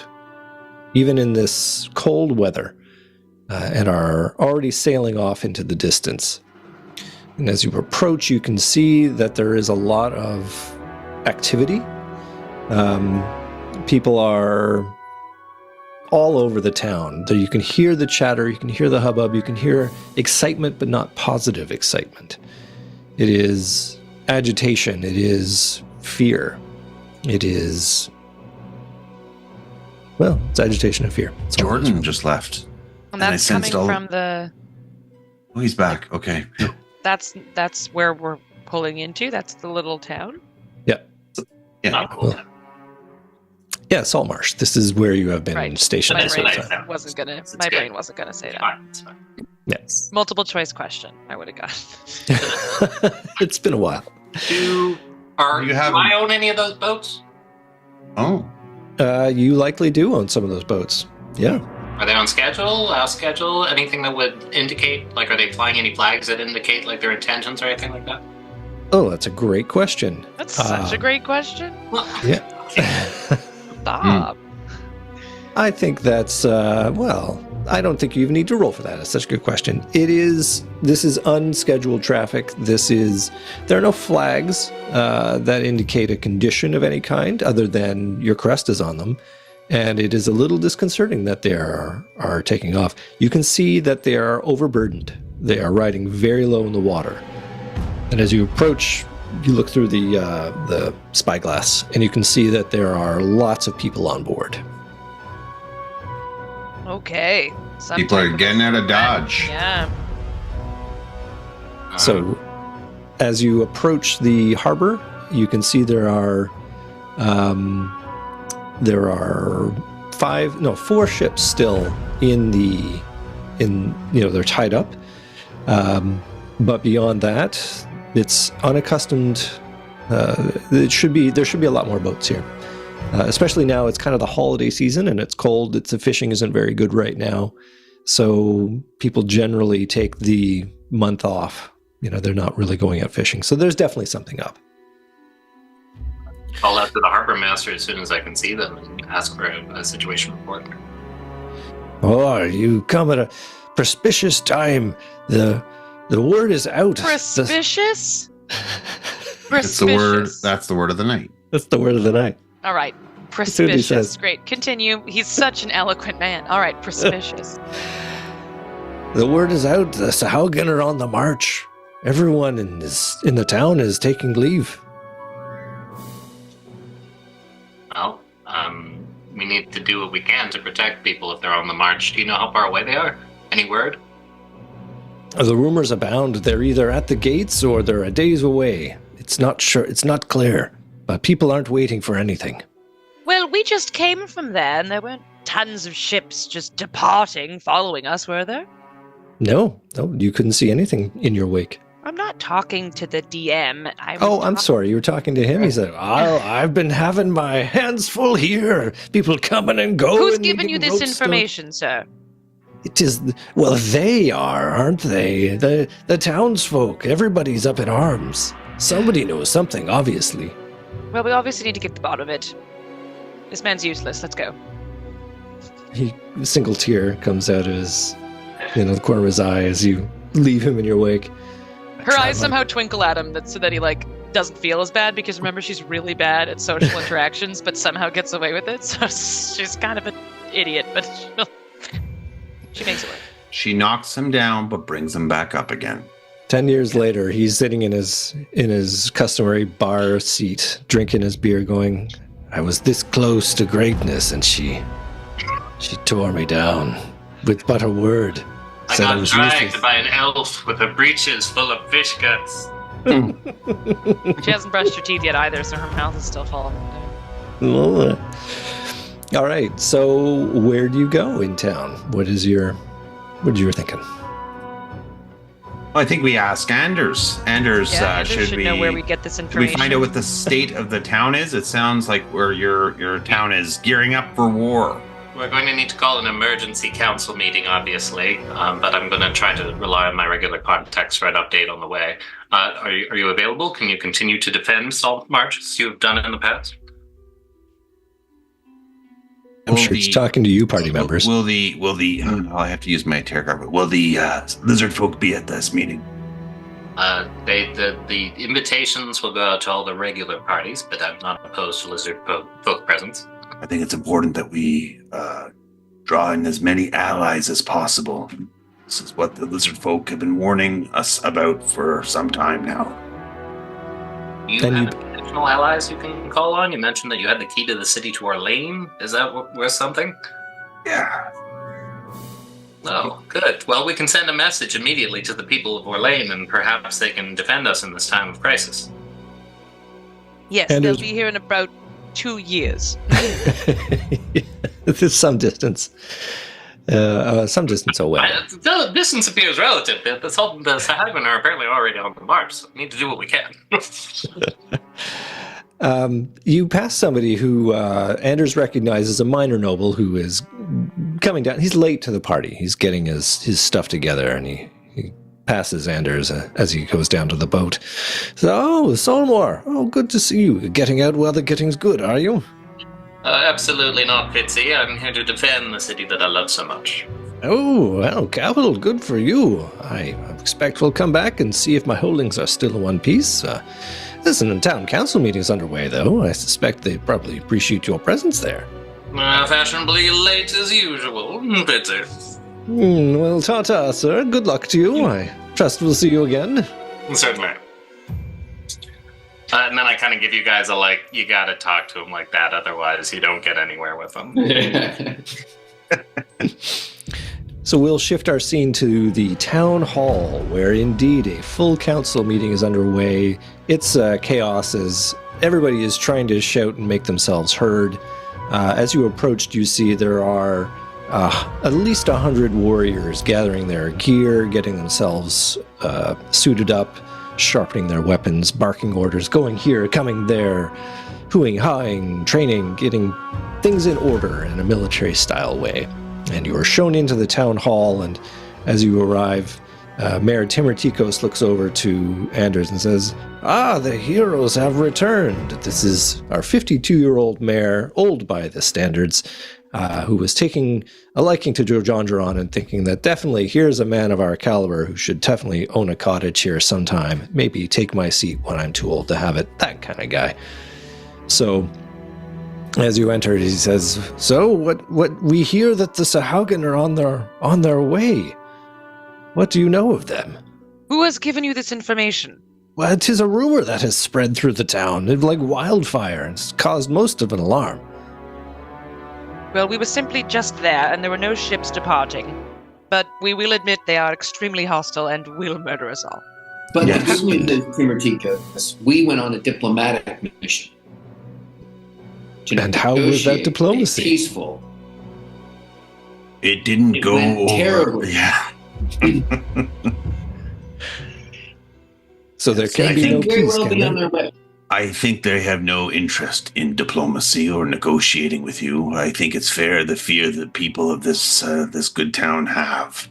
even in this cold weather, and are already sailing off into the distance. And as you approach, you can see that there is a lot of activity. People are all over the town. You can hear the chatter, you can hear the hubbub, you can hear excitement, but not positive excitement. It is agitation, it is fear, it is... Well, it's agitation and fear. Jordan just left. And that's coming from the... Oh, he's back. Okay. That's where we're pulling into. That's the little town. Yeah. Not a cool town. Yeah, Salt Marsh. This is where you have been stationed. My brain wasn't gonna say that. Fine. Yes. Multiple choice question. I would have got. It's been a while. Do I own any of those boats? Oh. You likely do own some of those boats. Yeah. Are they on schedule? Out schedule? Anything that would indicate, like, are they flying any flags that indicate, like, their intentions or anything like that? Oh, that's a great question. That's such a great question. Well, Yeah. Stop. I think that's, I don't think you even need to roll for that. It's such a good question. This is unscheduled traffic. There are no flags that indicate a condition of any kind other than your crest is on them. And it is a little disconcerting that they are taking off. You can see that they are overburdened. They are riding very low in the water. And as you approach, you look through the spyglass, and you can see that there are lots of people on board. Okay. People are getting out of Dodge. Yeah. So, as you approach the harbor, you can see there are 4 ships still they're tied up. But beyond that, it's unaccustomed. There should be a lot more boats here, especially now. It's kind of the holiday season and it's cold. The fishing isn't very good right now, so people generally take the month off. They're not really going out fishing. So there's definitely something up. Call out to the harbor master as soon as I can see them and ask for a situation report. Oh, you come at a auspicious time. The word is out. Suspicious? That's the word. That's the word of the night. That's the word of the night. All right. That's what he Prospicious. says. Great. Continue. He's such an eloquent man. All right. Prospicious. The word is out. The Sahaugen are on the march. Everyone in the town is taking leave. Well, we need to do what we can to protect people if they're on the march. Do you know how far away they are? Any word? The rumors abound. They're either at the gates or they're a days away. It's not sure. It's not clear. But people aren't waiting for anything. Well, we just came from there, and there weren't tons of ships just departing, following us, were there? No, you couldn't see anything in your wake. I'm not talking to the DM. I'm sorry. You were talking to him. He said, I've been having my hands full here. People coming and going. Who's given you this information, sir? It is, well, they are, aren't they? The townsfolk. Everybody's up in arms. Somebody knows something, obviously. Well, we obviously need to get to the bottom of it. This man's useless. Let's go. A single tear comes out of his, the corner of his eye as you leave him in your wake. Her eyes somehow twinkle at him so that he, doesn't feel as bad, because remember, she's really bad at social interactions, but somehow gets away with it, so she's kind of an idiot, but she makes it work. She knocks him down, but brings him back up again. 10 years later, he's sitting in his customary bar seat, drinking his beer, going, I was this close to greatness, and she tore me down with but a word. I got dragged by an elf with her breeches full of fish guts. She hasn't brushed her teeth yet either, so her mouth is still full. All right, so where do you go in town? What is your thinking? I think we ask Anders. Anders, Anders should know where we get this Did information. we find out what the state of the town is? It sounds like where your town is gearing up for war. We're going to need to call an emergency council meeting, obviously, but I'm going to try to rely on my regular contacts for an update on the way. Are you available? Can you continue to defend salt marches you have done it in the past? I'm sure he's talking to you, party members. Will the I have to use my tarot card, but will the lizard folk be at this meeting? The invitations will go out to all the regular parties, but I'm not opposed to lizard folk presence. I think it's important that we draw in as many allies as possible. This is what the lizard folk have been warning us about for some time now. You have additional allies you can call on? You mentioned that you had the key to the city to Orlane. Is that worth something? Yeah. Oh, good. Well, we can send a message immediately to the people of Orlane, and perhaps they can defend us in this time of crisis. Yes, they'll be here in about 2 years. There's some distance. Some distance away. The distance appears relative. The Sahagman are apparently already on the march, so we need to do what we can. You pass somebody who Anders recognizes a minor noble who is coming down. He's late to the party. He's getting his stuff together, and he passes Anders as he goes down to the boat. So, Solmore, good to see you. Getting out while the getting's good, are you? Absolutely not, Fitzy. I'm here to defend the city that I love so much. Oh, well, capital. Good for you. I expect we'll come back and see if my holdings are still in one piece. Listen, a town council meeting's underway, though. I suspect they probably appreciate your presence there. Fashionably late as usual, Fitzy. Well, ta-ta, sir. Good luck to you. I trust we'll see you again. Certainly. And then I kind of give you guys you gotta talk to him like that, otherwise you don't get anywhere with him. So we'll shift our scene to the town hall, where indeed a full council meeting is underway. It's chaos as everybody is trying to shout and make themselves heard. As you approached, you see there are at least 100 warriors gathering their gear, getting themselves suited up, sharpening their weapons, barking orders, going here, coming there, hooing, hawing, training, getting things in order in a military-style way. And you are shown into the town hall, and as you arrive, Mayor Timurtikos looks over to Anders and says, The heroes have returned. This is our 52-year-old mayor, old by the standards, who was taking a liking to Jojongeron and thinking that definitely here's a man of our caliber who should definitely own a cottage here sometime. Maybe take my seat when I'm too old to have it. That kind of guy. So, as you entered, he says, "So, what we hear that the Sahaugen are on their way. What do you know of them?" Who has given you this information? Well, 'tis a rumor that has spread through the town, like wildfire, and it's caused most of an alarm. Well, we were simply just there, and there were no ships departing. But we will admit they are extremely hostile and will murder us all. But Yes. the good news is, Timertika, we went on a diplomatic mission. to And how was that negotiate diplomacy? a Peaceful. It didn't It go went over. terribly. Yeah. So there They can be no could very peace, well can be on there? their way. I think they have no interest in diplomacy or negotiating with you. I think it's fair the fear the people of this good town have.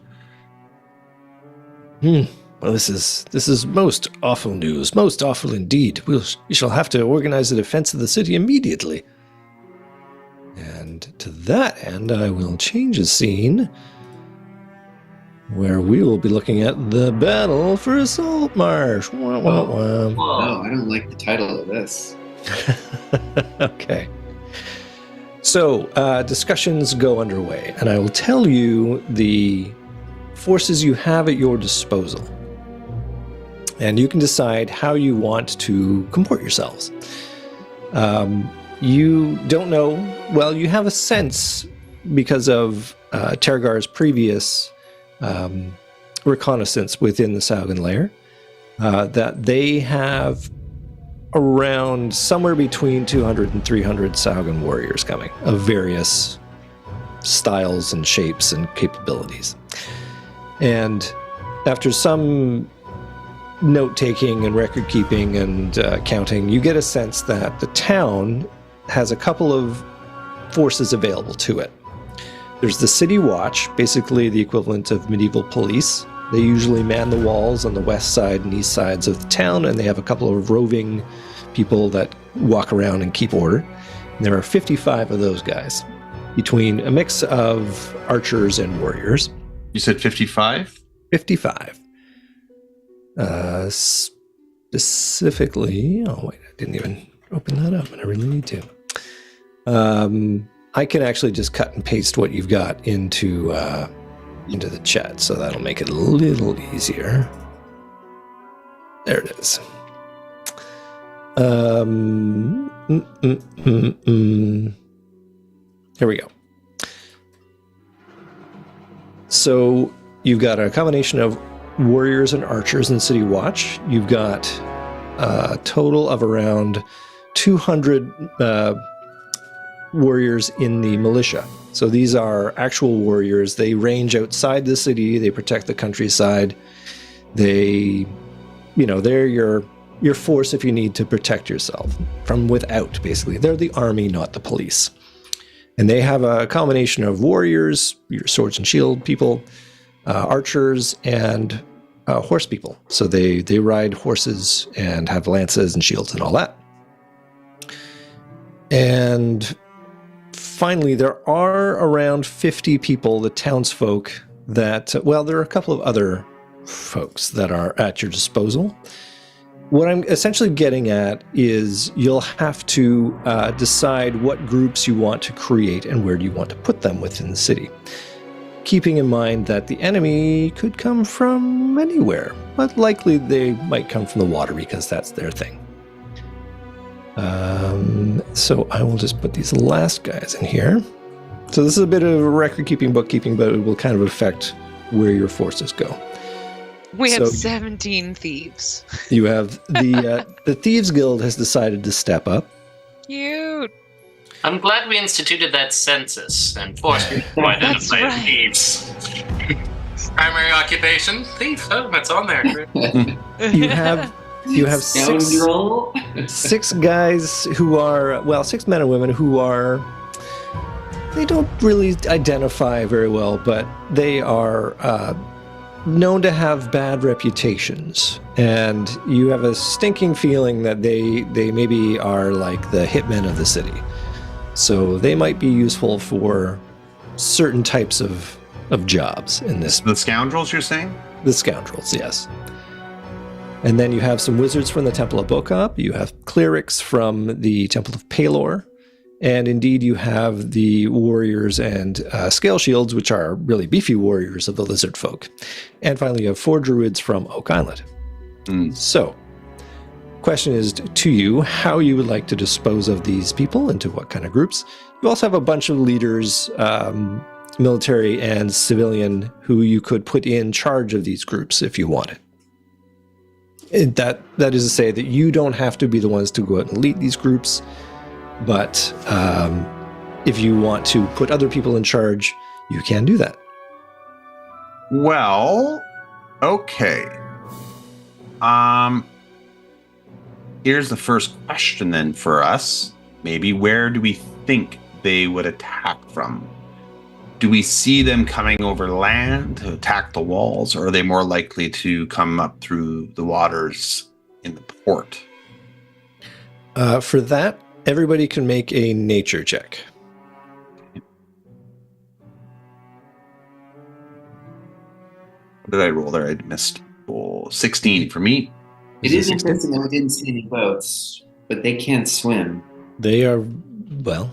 Well, this is most awful news. Most awful indeed. We shall have to organize a defense of the city immediately. And to that end, I will change the scene where we will be looking at the battle for Salt Marsh. Wah, wah, wah. No, I don't like the title of this. Okay. So, discussions go underway, and I will tell you the forces you have at your disposal. And you can decide how you want to comport yourselves. You don't know, well, you have a sense because of Tergar's previous reconnaissance within the Saugan lair that they have around somewhere between 200 and 300 Saugan warriors coming of various styles and shapes and capabilities. And after some note-taking and record-keeping and counting, you get a sense that the town has a couple of forces available to it. There's the City Watch, basically the equivalent of medieval police. They usually man the walls on the west side and east sides of the town, and they have a couple of roving people that walk around and keep order. And there are 55 of those guys, between a mix of archers and warriors. You said 55? 55. Specifically, oh wait, I didn't even open that up, and I really need to. I can actually just cut and paste what you've got into the chat, so that'll make it a little easier. There it is. Here we go. So you've got a combination of warriors and archers in City Watch. You've got a total of around 200 warriors in the militia. So these are actual warriors. They range outside the city. They protect the countryside. They're your force if you need to protect yourself from without, basically. They're the army, not the police. And they have a combination of warriors, your swords and shield people, archers, and horse people. So they ride horses and have lances and shields and all that. And finally, there are around 50 people, the townsfolk, that, well, there are a couple of other folks that are at your disposal. What I'm essentially getting at is you'll have to decide what groups you want to create and where do you want to put them within the city. Keeping in mind that the enemy could come from anywhere, but likely they might come from the water because that's their thing. So I will just put these last guys in here. So this is a bit of record-keeping, bookkeeping, but it will kind of affect where your forces go. We have So- 17 thieves. You have the Thieves Guild has decided to step up. Cute. I'm glad we instituted that census and forced people to identify right. thieves. Primary occupation? Thief. Oh, that's on there. You have Scoundrel. six guys who are, well, 6 men and women who are, they don't really identify very well, but they are known to have bad reputations, and you have a stinking feeling that they maybe are like the hitmen of the city. So they might be useful for certain types of jobs in this. The scoundrels, you're saying? The scoundrels, yes. And then you have some wizards from the Temple of Bokop. You have clerics from the Temple of Palor. And indeed, you have the warriors and scale shields, which are really beefy warriors of the lizard folk. And finally, you have 4 druids from Oak Island. So, question is to you, how you would like to dispose of these people, into what kind of groups. You also have a bunch of leaders, military and civilian, who you could put in charge of these groups if you wanted. That is to say that you don't have to be the ones to go out and lead these groups, but if you want to put other people in charge, you can do that. Well, okay. Here's the first question then for us. Maybe where do we think they would attack from? Do we see them coming over land to attack the walls, or are they more likely to come up through the waters in the port? For that, everybody can make a nature check. What did I roll there? I missed 16 for me. It is interesting that we didn't see any boats, but they can't swim. They are, well,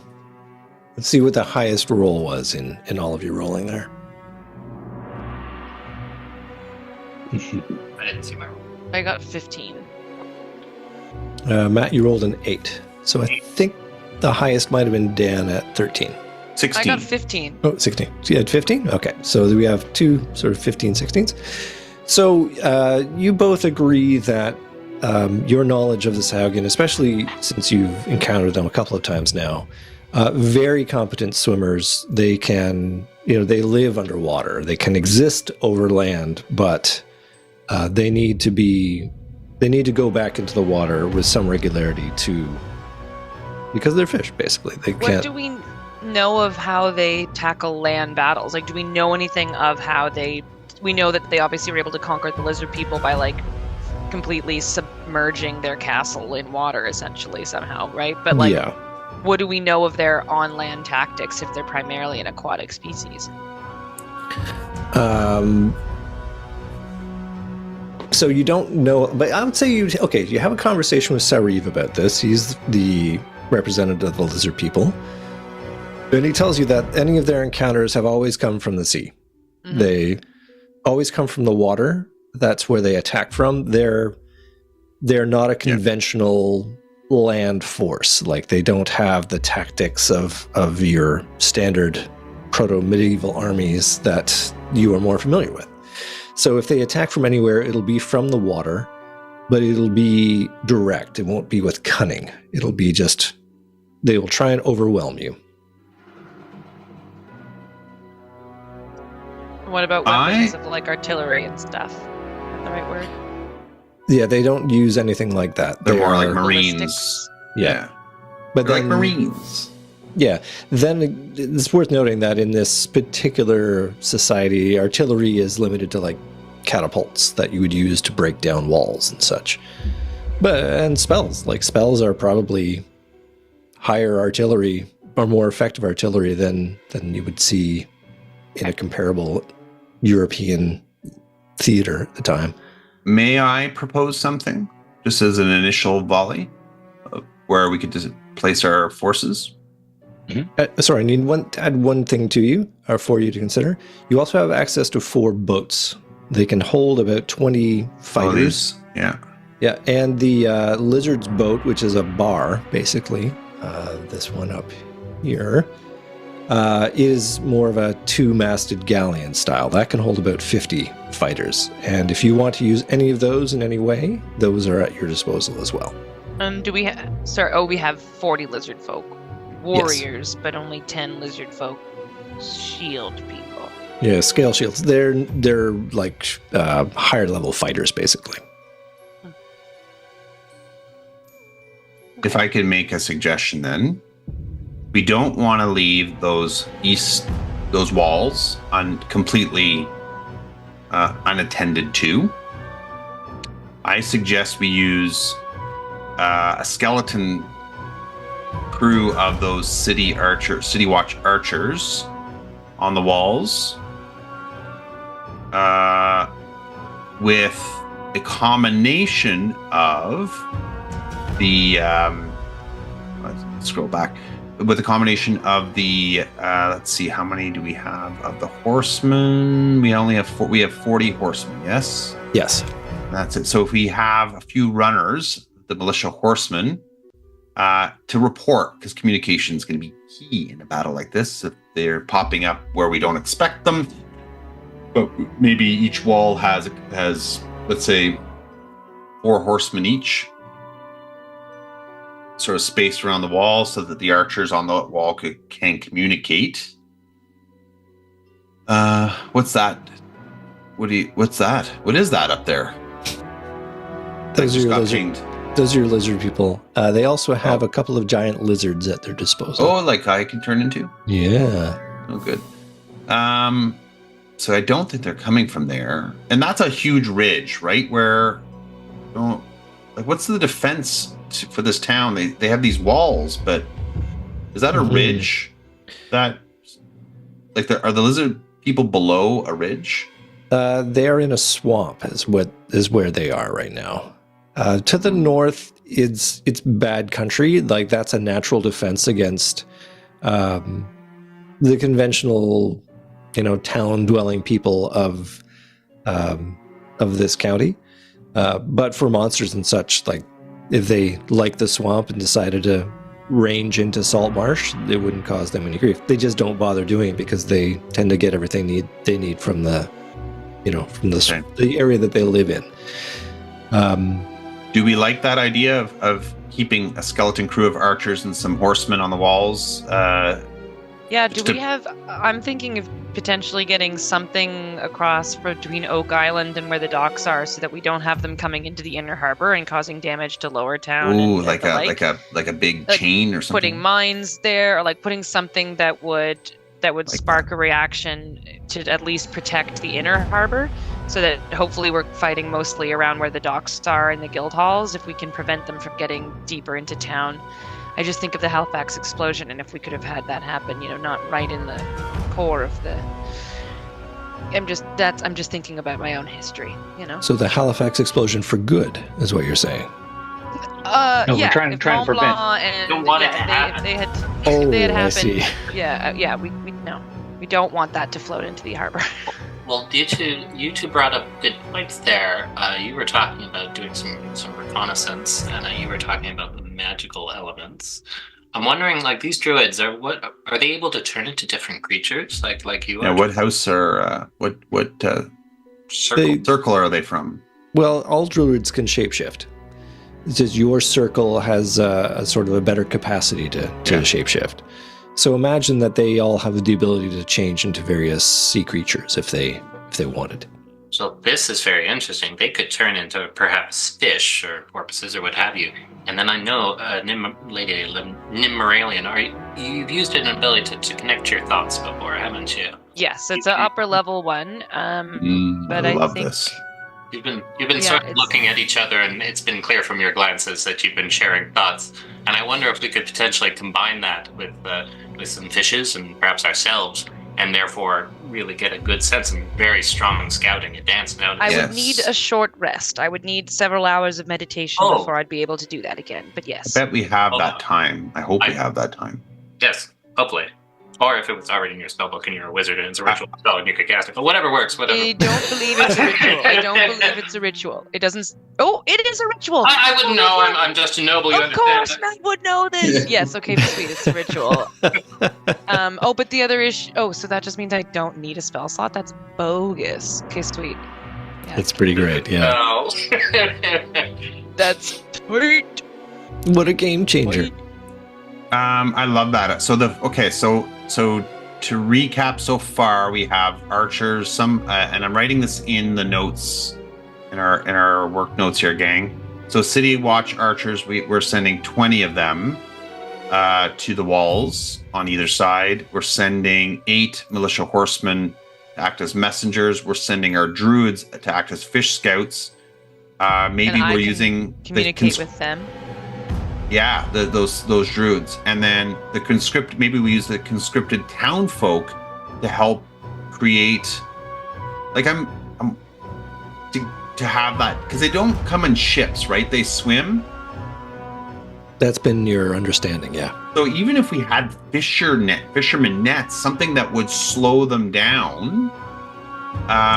let's see what the highest roll was in all of your rolling there. I didn't see my roll. I got 15. Matt, you rolled an 8. So I think the highest might have been Dan at 13. 16. I got 15. Oh, 16. So you had 15? Okay. So we have two sort of 15, 16s. So you both agree that your knowledge of the Saugan, especially since you've encountered them a couple of times now, very competent swimmers. They can, they live underwater. They can exist over land, but they need to go back into the water with some regularity because they're fish, basically. They can't. What do we know of how they tackle land battles? Like, do we know anything of how we know that they obviously were able to conquer the lizard people by, like, completely submerging their castle in water, essentially, somehow, right? But, like, yeah. What do we know of their on-land tactics if they're primarily an aquatic species? So you don't know, but I would say you have a conversation with Sariv about this. He's the representative of the lizard people. And he tells you that any of their encounters have always come from the sea. Mm-hmm. They always come from the water. That's where they attack from. They're not a conventional land force. Like, they don't have the tactics of your standard proto-medieval armies that you are more familiar with. So if they attack from anywhere, it'll be from the water, but it'll be direct. It won't be with cunning. It'll be just, they will try and overwhelm you. What about weapons of, like, artillery and stuff? Is that the right word? Yeah, they don't use anything like that. They're more like Marines. Yeah. But they're then, like Marines. Yeah. Then it's worth noting that in this particular society, artillery is limited to, like, catapults that you would use to break down walls and such. And spells. Like, spells are probably higher artillery or more effective artillery than you would see in a comparable European theater at the time. May I propose something, just as an initial volley, where we could just place our forces? Mm-hmm. Sorry, I need to add one thing to you, or for you to consider. You also have access to 4 boats. They can hold about 20 fighters. Yeah. Yeah, and the Lizard's boat, which is a bar, basically, this one up here, is more of a 2-masted galleon style. That can hold about 50 fighters. And if you want to use any of those in any way, those are at your disposal as well. And do we we have 40 lizard folk warriors, yes, but only 10 lizard folk shield people. Yeah, scale shields. They're like higher level fighters, basically. If I could make a suggestion, then we don't want to leave those walls completely unattended to. I suggest we use a skeleton crew of those city watch archers on the walls, with a combination of the let's scroll back, with a combination of the let's see, how many do we have of the horsemen? We only have we have 40 horsemen. Yes, that's it. So if we have a few runners, the militia horsemen, to report, because communication is going to be key in a battle like this. If they're popping up where we don't expect them, but maybe each wall has let's say 4 horsemen each, sort of spaced around the wall so that the archers on the wall can communicate. What's that? What's that? What is that up there? Those are your lizard people. They also have a couple of giant lizards at their disposal. Oh, like I can turn into? Yeah. Oh, good. So I don't think they're coming from there. And that's a huge ridge, right? Where, what's the defense for this town? They have these walls, but is that a ridge? That, are the lizard people below a ridge? They are in a swamp, is where they are right now. To the north, it's bad country. Like, that's a natural defense against the conventional, town-dwelling people of this county. But for monsters and such, like, if they like the swamp and decided to range into salt marsh, it wouldn't cause them any grief. They just don't bother doing it because they tend to get everything they need from the area that they live in. Do we like that idea of keeping a skeleton crew of archers and some horsemen on the walls? I'm thinking of potentially getting something across between Oak Island and where the docks are, so that we don't have them coming into the inner harbor and causing damage to Lower Town. Ooh, like a big chain or something. Putting mines there, or like putting something that would spark a reaction to at least protect the inner harbor, so that hopefully we're fighting mostly around where the docks are and the guild halls, if we can prevent them from getting deeper into town. I just think of the Halifax explosion, and if we could have had that happen, not right in the core of the... I'm just thinking about my own history, So the Halifax explosion for good is what you're saying. We're trying to prevent. Don't want it to happen. If they had happened, I see. We don't want that to float into the harbor. Well, you two brought up good points there. You were talking about doing some reconnaissance, and you were talking about the magical elements. I'm wondering, like, these druids are they able to turn into different creatures, like you? Yeah. What house or what circle are they from? Well, all druids can shapeshift. It's just your circle has a sort of a better capacity to shapeshift. So imagine that they all have the ability to change into various sea creatures if they wanted. So this is very interesting. They could turn into perhaps fish or porpoises or what have you. And then I know, Lady Nimmoralian, you've used an ability to connect your thoughts before, haven't you? Yes, it's an upper level one. But I love think this. You've been sort of looking at each other, and it's been clear from your glances that you've been sharing thoughts. And I wonder if we could potentially combine that with some fishes and perhaps ourselves, and therefore really get a good sense of very strong scouting and dancing out. I would need a short rest. I would need several hours of meditation before I'd be able to do that again. But yes. I bet we have that time. I hope we have that time. Yes, hopefully. Or if it was already in your spellbook and you're a wizard and it's a ritual spell and you could cast it. But whatever works, whatever. I don't believe it's a ritual. I don't believe it's a ritual. It doesn't... Oh, it is a ritual! I wouldn't know. I'm just a noble. You understand? Of course, Matt would know this! Yes, okay, sweet. It's a ritual. But the other issue... Oh, so that just means I don't need a spell slot? That's bogus. Okay, sweet. Yeah. It's pretty great, yeah. No. That's sweet. What a game changer. I love that. So to recap so far, we have archers, and I'm writing this in the notes, in our work notes here, gang. So City Watch archers, we're sending 20 of them to the walls on either side. We're sending 8 militia horsemen to act as messengers. We're sending our druids to act as fish scouts. Maybe And I we're can using communicate with them. Yeah, those druids, and then the conscript. Maybe we use the conscripted townfolk to help create. Like I'm to have that, because they don't come in ships, right? They swim. That's been your understanding, yeah. So even if we had fisherman nets, something that would slow them down.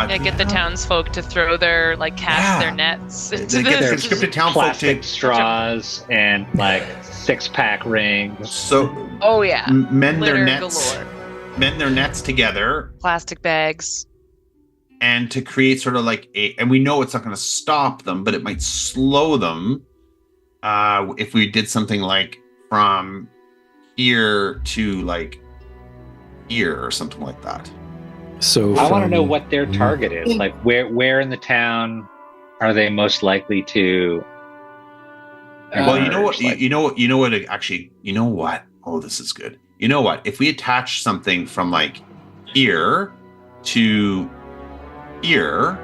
Get the townsfolk to throw their cast their nets into Get the the conscripted townfolk Plastic to straws and 6-pack rings. so mend their Litter nets, galore. mend their nets together, Plastic bags. and to create sort of and we know it's not going to stop them, but it might slow them. If we did something from here to here or something like that. So I want to know what their target is. Where in the town are they most likely to? Well, you know what? emerge? You know what? Actually, you know what? Oh, this is good. You know what? If we attach something from here to here,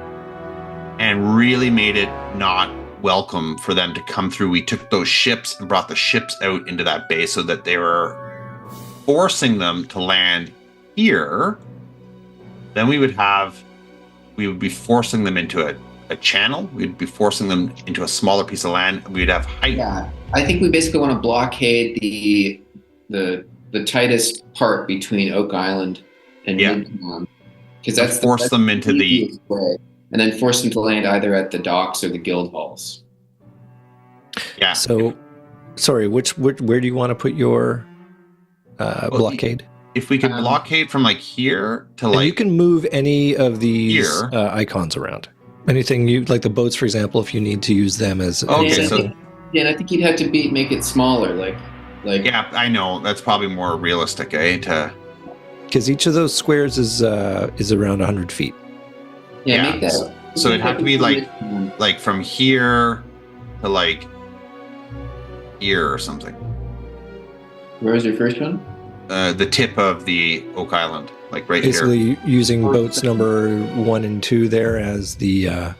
and really made it not welcome for them to come through, we took those ships and brought the ships out into that bay so that they were forcing them to land here. Then we would be forcing them into a channel. We'd be forcing them into a smaller piece of land. We'd have height. Yeah, I think we basically want to blockade the tightest part between Oak Island and Midtown, because that's force them into the easiest way, and then force them to land either at the docks or the guild halls. Yeah. So, sorry, where do you want to put your blockade? If we could blockade from here to And you can move any of these here. Icons around. Anything you like the boats, for example, if you need to use them as an Okay, example. And I think you'd have to make it smaller, yeah, I know that's probably more realistic, Because each of those squares is around 100 feet. make that. So it'd have to be from here to here or something. Where was your first one? The tip of the Oak Island, right Basically, here. using boats number 1 and 2 there as the. I'm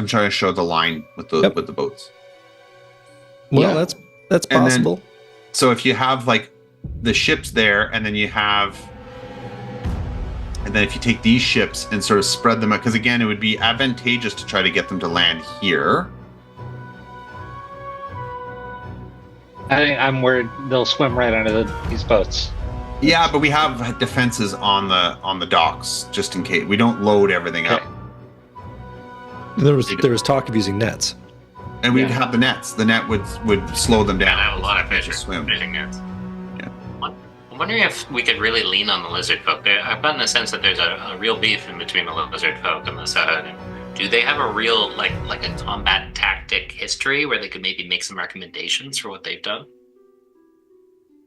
trying to show the line with the with the boats. Well, that's And possible. So if you have the ships there, and then if you take these ships and sort of spread them out, because again, it would be advantageous to try to get them to land here. I'm worried they'll swim right under these boats. Yeah, but we have defenses on the docks just in case. We don't load everything up. There was talk of using nets. And we'd have the nets. The net would slow them down. And I have a lot of to swim. fishing nets. Yeah. I'm wondering if we could really lean on the lizard folk. I've gotten a sense that there's a real beef in between the lizard folk and the Sahagin. Do they have a real a combat tactic history where they could maybe make some recommendations for what they've done?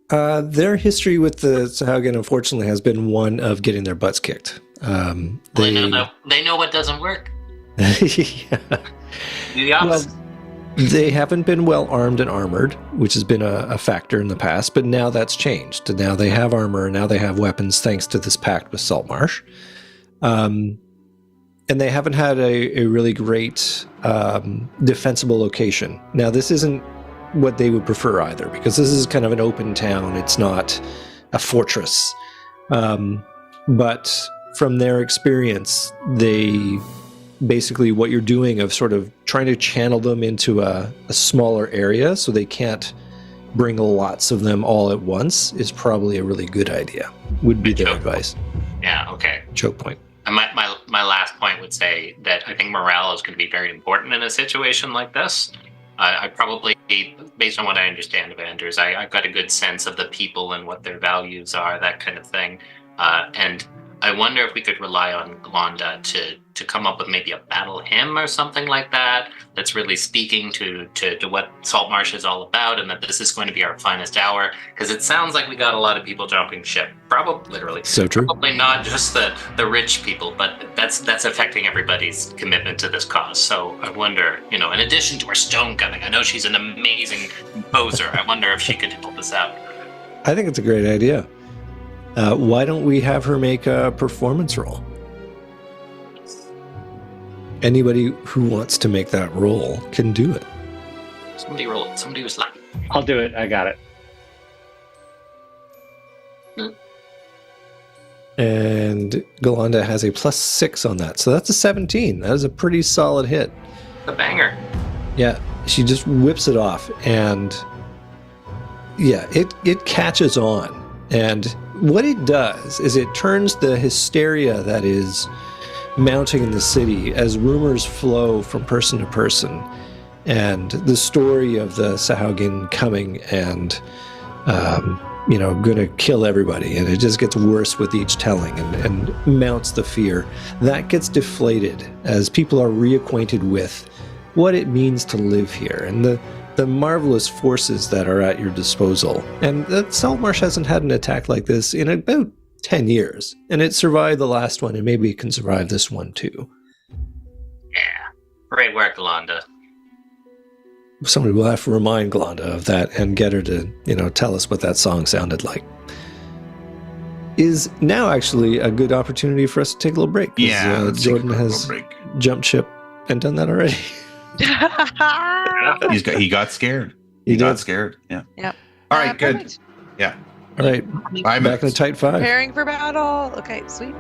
Their history with the Sahagin, unfortunately, has been one of getting their butts kicked. They know what doesn't work. Yeah. Do the opposite. Well, they haven't been well armed and armored, which has been a factor in the past, but now that's changed. Now they have armor, and now they have weapons thanks to this pact with Saltmarsh. And they haven't had a really great defensible location. Now, this isn't what they would prefer either, because this is kind of an open town. It's not a fortress. But from their experience, they basically what you're doing of sort of trying to channel them into a smaller area so they can't bring lots of them all at once is probably a really good idea, would be their advice. Yeah, okay. Choke point. And my last point would say that I think morale is going to be very important in a situation like this. I probably, based on what I understand of Anders, I've got a good sense of the people and what their values are, that kind of thing. And I wonder if we could rely on Glonda to come up with maybe a battle hymn or something like that, that's really speaking to what Saltmarsh is all about, and that this is going to be our finest hour. Because it sounds like we got a lot of people jumping ship. Probably, literally. So true. Probably not just the rich people, but that's affecting everybody's commitment to this cause. So I wonder, in addition to her stone cutting, I know she's an amazing composer. I wonder if she could help us out. I think it's a great idea. Why don't we have her make a performance roll? anybody who wants to make that roll can do it. Somebody rolled. Somebody was lucky. I'll do it. I got it. And Galanda has a +6 on that. So that's a 17. That is a pretty solid hit. The banger. Yeah, she just whips it off, and yeah, it catches on. And what it does is it turns the hysteria that is mounting in the city as rumors flow from person to person, and the story of the Sahagin coming and going to kill everybody, and it just gets worse with each telling and mounts the fear. That gets deflated as people are reacquainted with what it means to live here and the marvelous forces that are at your disposal. And Saltmarsh hasn't had an attack like this in about 10 years, and it survived the last one, and maybe it can survive this one too. Yeah. Great work, Londa. Somebody will have to remind Glonda of that and get her to, tell us what that song sounded like. Is now actually a good opportunity for us to take a little break. Yeah, let's take a Jordan has break. jumped ship and done that already. He got scared. He got did. scared. Yeah. Yep. All right, good. Perfect. Yeah. All right, I'm back in a tight 5. Preparing for battle. Okay, sweet.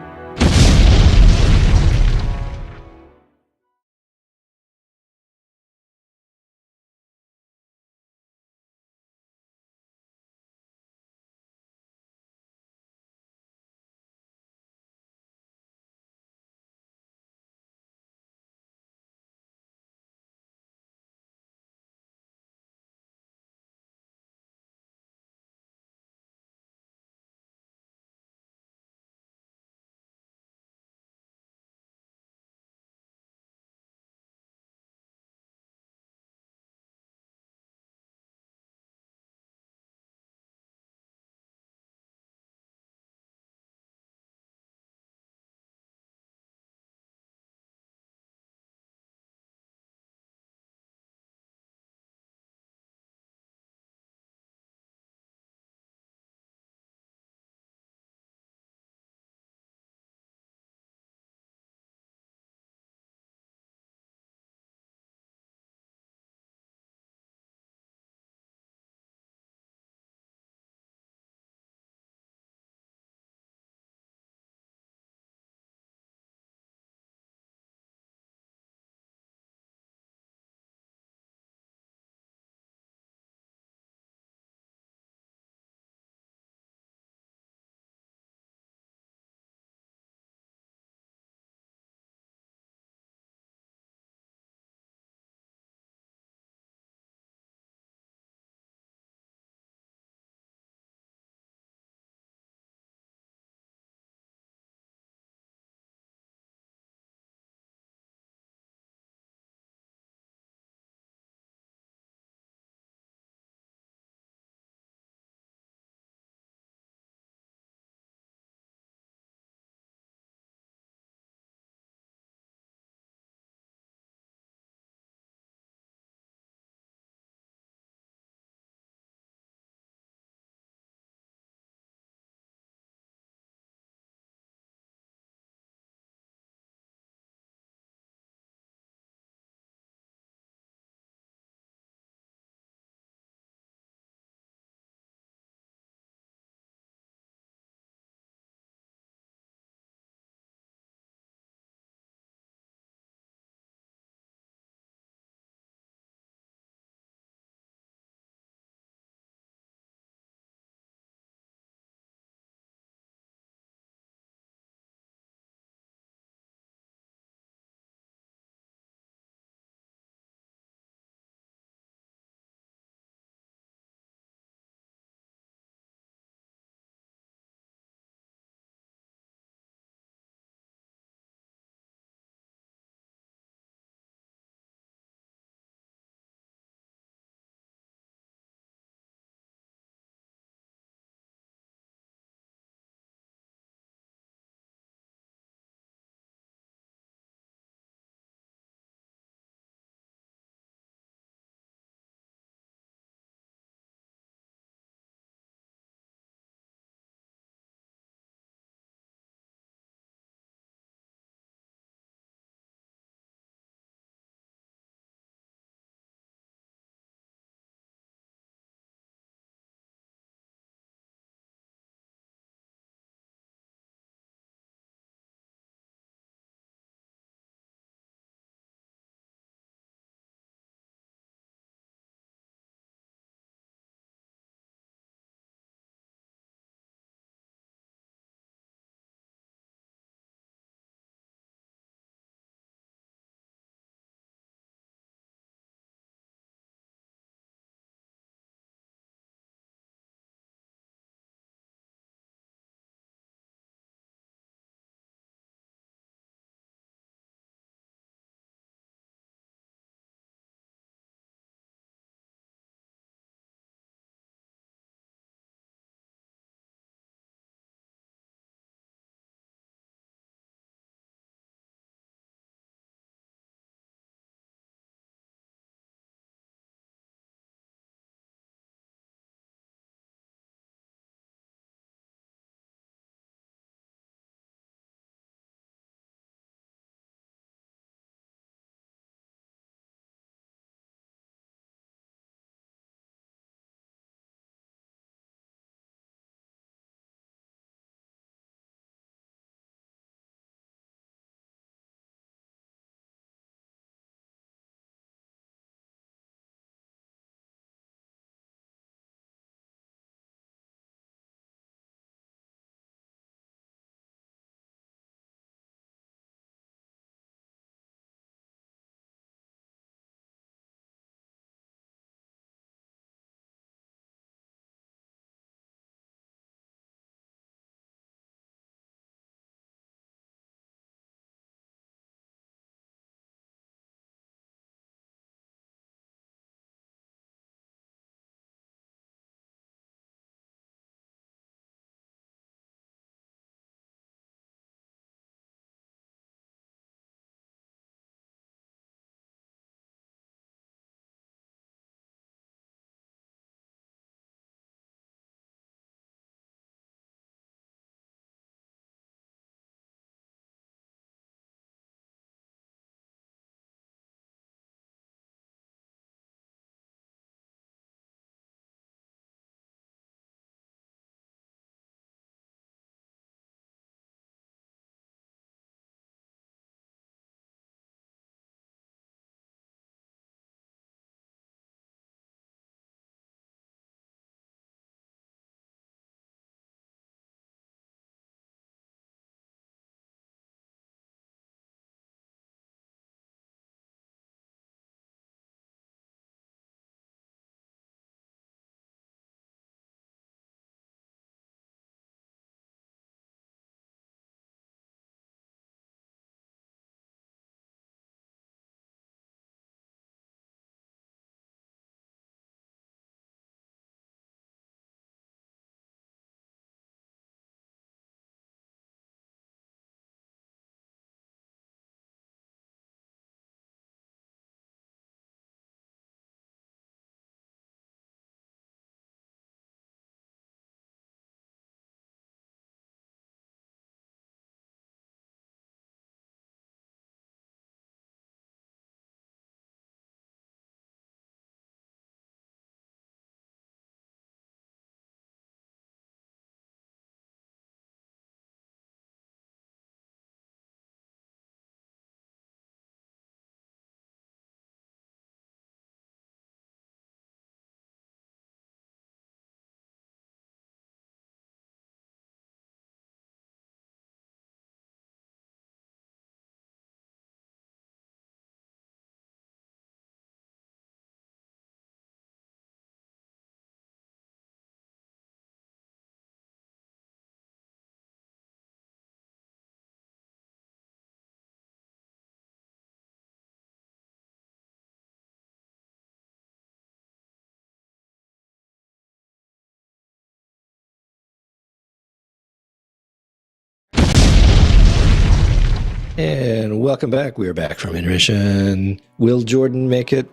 And welcome back. We are back from intermission. Will Jordan make it?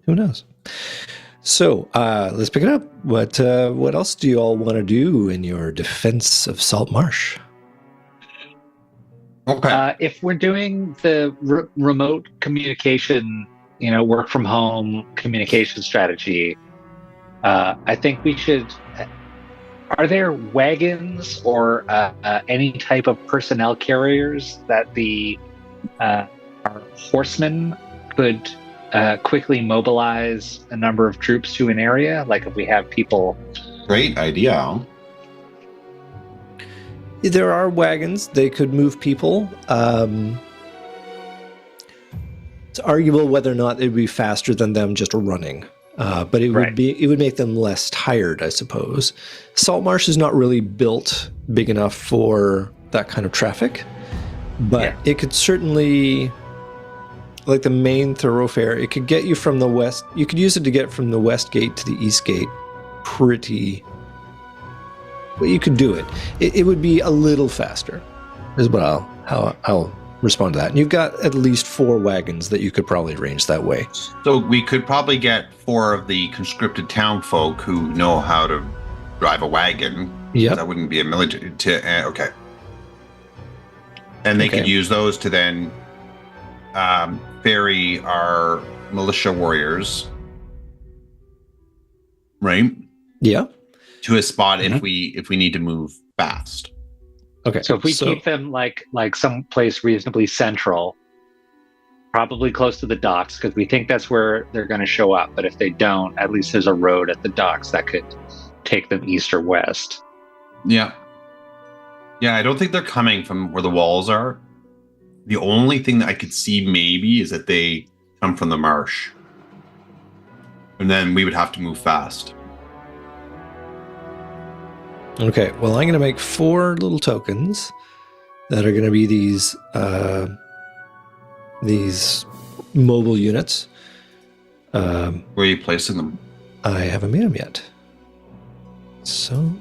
Who knows? So let's pick it up. What else do you all want to do in your defense of Salt Marsh? Okay. If we're doing the remote communication, work from home communication strategy, I think we should. Are there wagons or any type of personnel carriers that our horsemen could quickly mobilize a number of troops to an area? Like if we have people. Great idea. There are wagons. They could move people. It's arguable whether or not it would be faster than them just running. But it would make them less tired, I suppose. Salt Marsh is not really built big enough for that kind of traffic, but it could certainly, like the main thoroughfare, it could get you from the west. You could use it to get from the west gate to the east gate pretty. Well, you could do it. It would be a little faster, is what I'll respond to that. And you've got at least 4 wagons that you could probably arrange that way. So we could probably get 4 of the conscripted town folk who know how to drive a wagon. Yeah, that wouldn't be a military. Okay, and they could use those to then ferry our militia warriors, right? Yeah, to a spot if we need to move fast. Okay. So if we keep them like someplace reasonably central, probably close to the docks, because we think that's where they're going to show up. But if they don't, at least there's a road at the docks that could take them east or west. Yeah. Yeah, I don't think they're coming from where the walls are. The only thing that I could see maybe is that they come from the marsh. And then we would have to move fast. Okay, well, I'm going to make 4 little tokens that are going to be these mobile units. Where are you placing them? I haven't made them yet. So,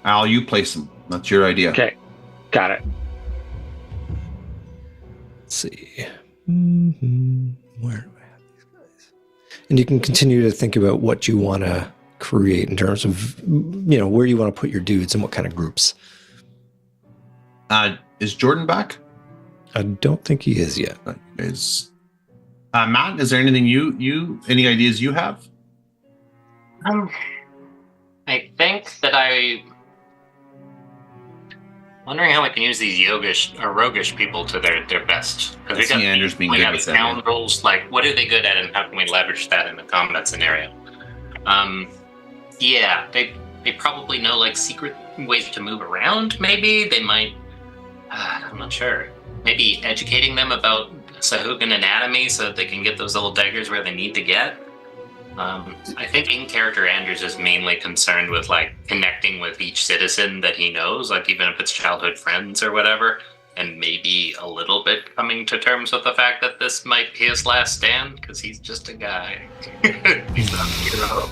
Al, you place them. That's your idea. Okay, got it. Let's see. Where do I have these guys? And you can continue to think about what you want to create in terms of, where you want to put your dudes and what kind of groups. Is Jordan back? I don't think he is yet. Matt, is there anything any ideas you have? I think that wondering how we can use these yogish or roguish people to their best. Because we got Andrews being good with scoundrels. Like, what are they good at, and how can we leverage that in the combat scenario? They probably know like secret ways to move around. Maybe they might. I'm not sure. Maybe educating them about Sahuagin anatomy so that they can get those little daggers where they need to get. I think in character Andrews is mainly concerned with like connecting with each citizen that he knows, like even if it's childhood friends or whatever, and maybe a little bit coming to terms with the fact that this might be his last stand because he's just a guy. He's not a hero.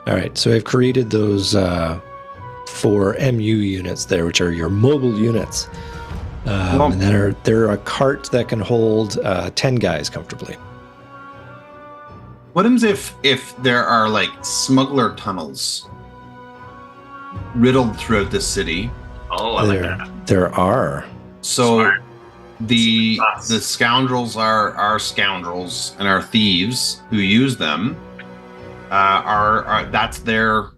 All right, so I've created those 4 MU units there, which are your mobile units. And they're a cart that can hold 10 guys comfortably. What happens if there are like smuggler tunnels riddled throughout the city? Oh, I like that. There are. So Smart. the scoundrels are scoundrels, and our thieves who use them are that's their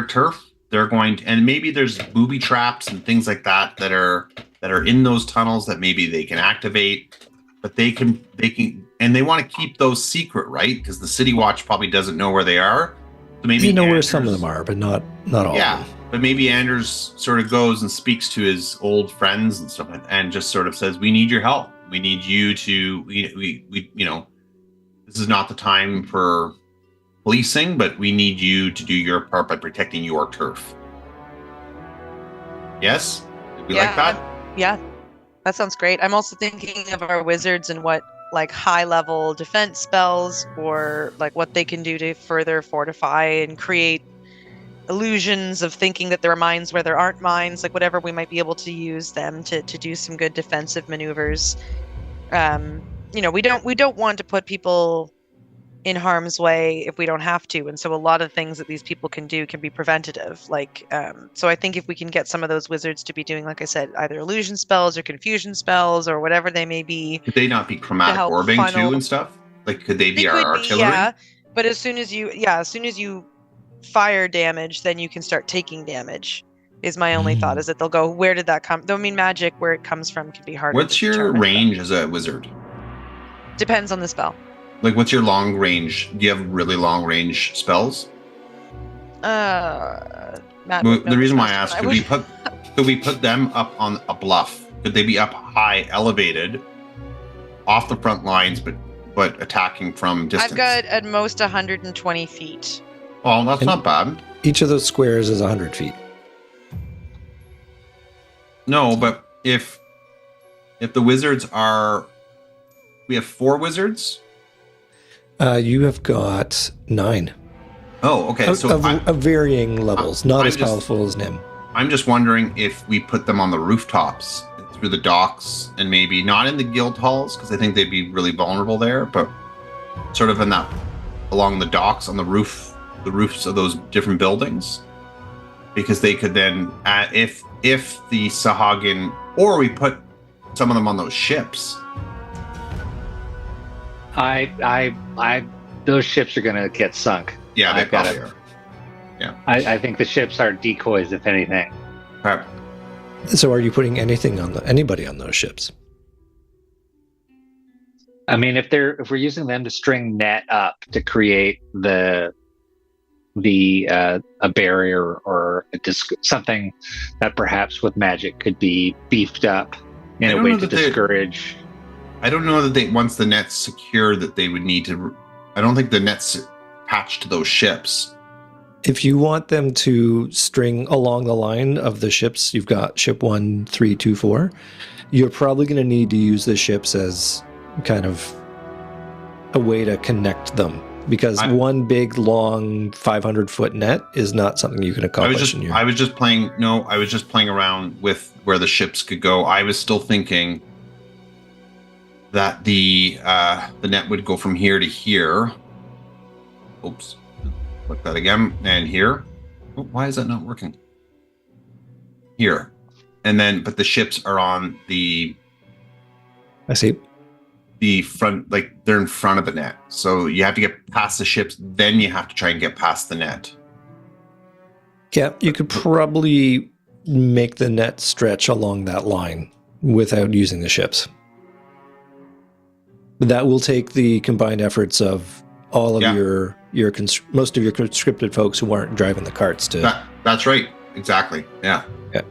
turf. They're going to, and maybe there's booby traps and things like that that are in those tunnels that maybe they can activate, but they can, and they want to keep those secret, right? Because the City Watch probably doesn't know where they are. So maybe you know where some of them are, but not all. Yeah, of them. but maybe Anders sort of goes and speaks to his old friends and stuff, and just sort of says, "We need your help. We need you to, we this is not the time for policing, but we need you to do your part by protecting your turf." Yes, did we like that? Yeah, that sounds great. I'm also thinking of our wizards and what like high level defense spells or like what they can do to further fortify and create illusions of thinking that there are mines where there aren't mines, like whatever, we might be able to use them to do some good defensive maneuvers. We don't want to put people in harm's way if we don't have to, and so a lot of things that these people can do can be preventative. So I think if we can get some of those wizards to be doing, like I said, either illusion spells or confusion spells or whatever they may be. Could they not be chromatic orbing too and stuff? Like, could they be our artillery? Yeah, but as soon as you fire damage, then you can start taking damage. Is my only thought, is that they'll go, where did that come? Though, I mean, magic, where it comes from can be harder. What's your range as a wizard? Depends on the spell. Like, what's your long range? Do you have really long range spells? The reason why I asked, could we put them up on a bluff? Could they be up high, elevated, off the front lines, but attacking from distance? I've got at most 120 feet. Well, that's not bad. Each of those squares is 100 feet. No, but if the wizards are... We have 4 wizards? You have got 9. Oh, okay. Of varying levels, not as powerful as Nim. I'm just wondering if we put them on the rooftops, through the docks, and maybe not in the guild halls, because I think they'd be really vulnerable there, but sort of along the docks, on the roofs of those different buildings, because they could then, if the Sahagin, or we put some of them on those ships. Those ships are going to get sunk. Yeah, they probably are. Yeah. I think the ships are decoys, if anything. Right. So are you putting anybody on those ships? I mean, if we're using them to string net up to create a barrier or something that perhaps with magic could be beefed up in a way to discourage. I don't know that once the net's secure, that they would need to. I don't think the net's attached to those ships. If you want them to string along the line of the ships, you've got ship 1, 3, 2, 4. You're probably going to need to use the ships as kind of a way to connect them, because one big long 500-foot net is not something you can accomplish. I was just playing around with where the ships could go. I was still thinking that the net would go from here to here. Oops. Click that again. And here. Oh, why is that not working? Here. And then, but the ships are on the... I see. The front, like they're in front of the net. So you have to get past the ships, then you have to try and get past the net. Yeah, you could probably make the net stretch along that line without using the ships. But that will take the combined efforts of all of most of your conscripted folks who aren't driving the carts to... That's right. Exactly. Yeah. Yeah.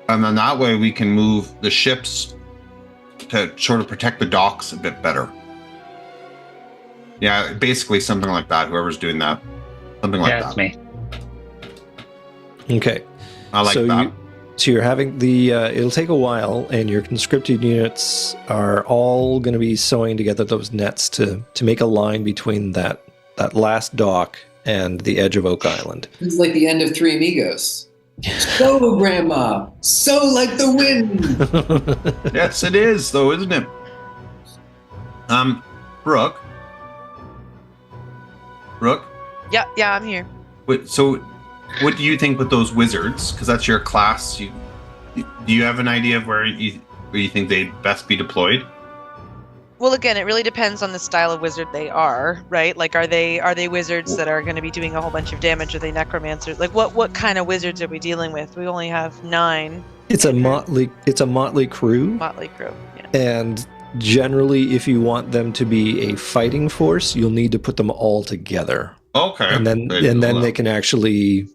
And then that way we can move the ships to sort of protect the docks a bit better. Yeah, basically something like that. Whoever's doing that. Something like that. That's me. Okay. I like that. So you're having it'll take a while, and your conscripted units are all going to be sewing together those nets to make a line between that last dock and the edge of Oak Island. It's like the end of Three Amigos. So, Grandma, so like the wind. Yes, it is, though, isn't it? Brooke. Yeah, I'm here. So, what do you think with those wizards? Because that's your class. Do you have an idea of where you think they'd best be deployed? Well, again, it really depends on the style of wizard they are, right? Like, are they wizards that are going to be doing a whole bunch of damage? Are they necromancers? Like, what kind of wizards are we dealing with? We only have 9. It's a motley crew. Motley crew, yeah. And generally, if you want them to be a fighting force, you'll need to put them all together. Okay. And then they can actually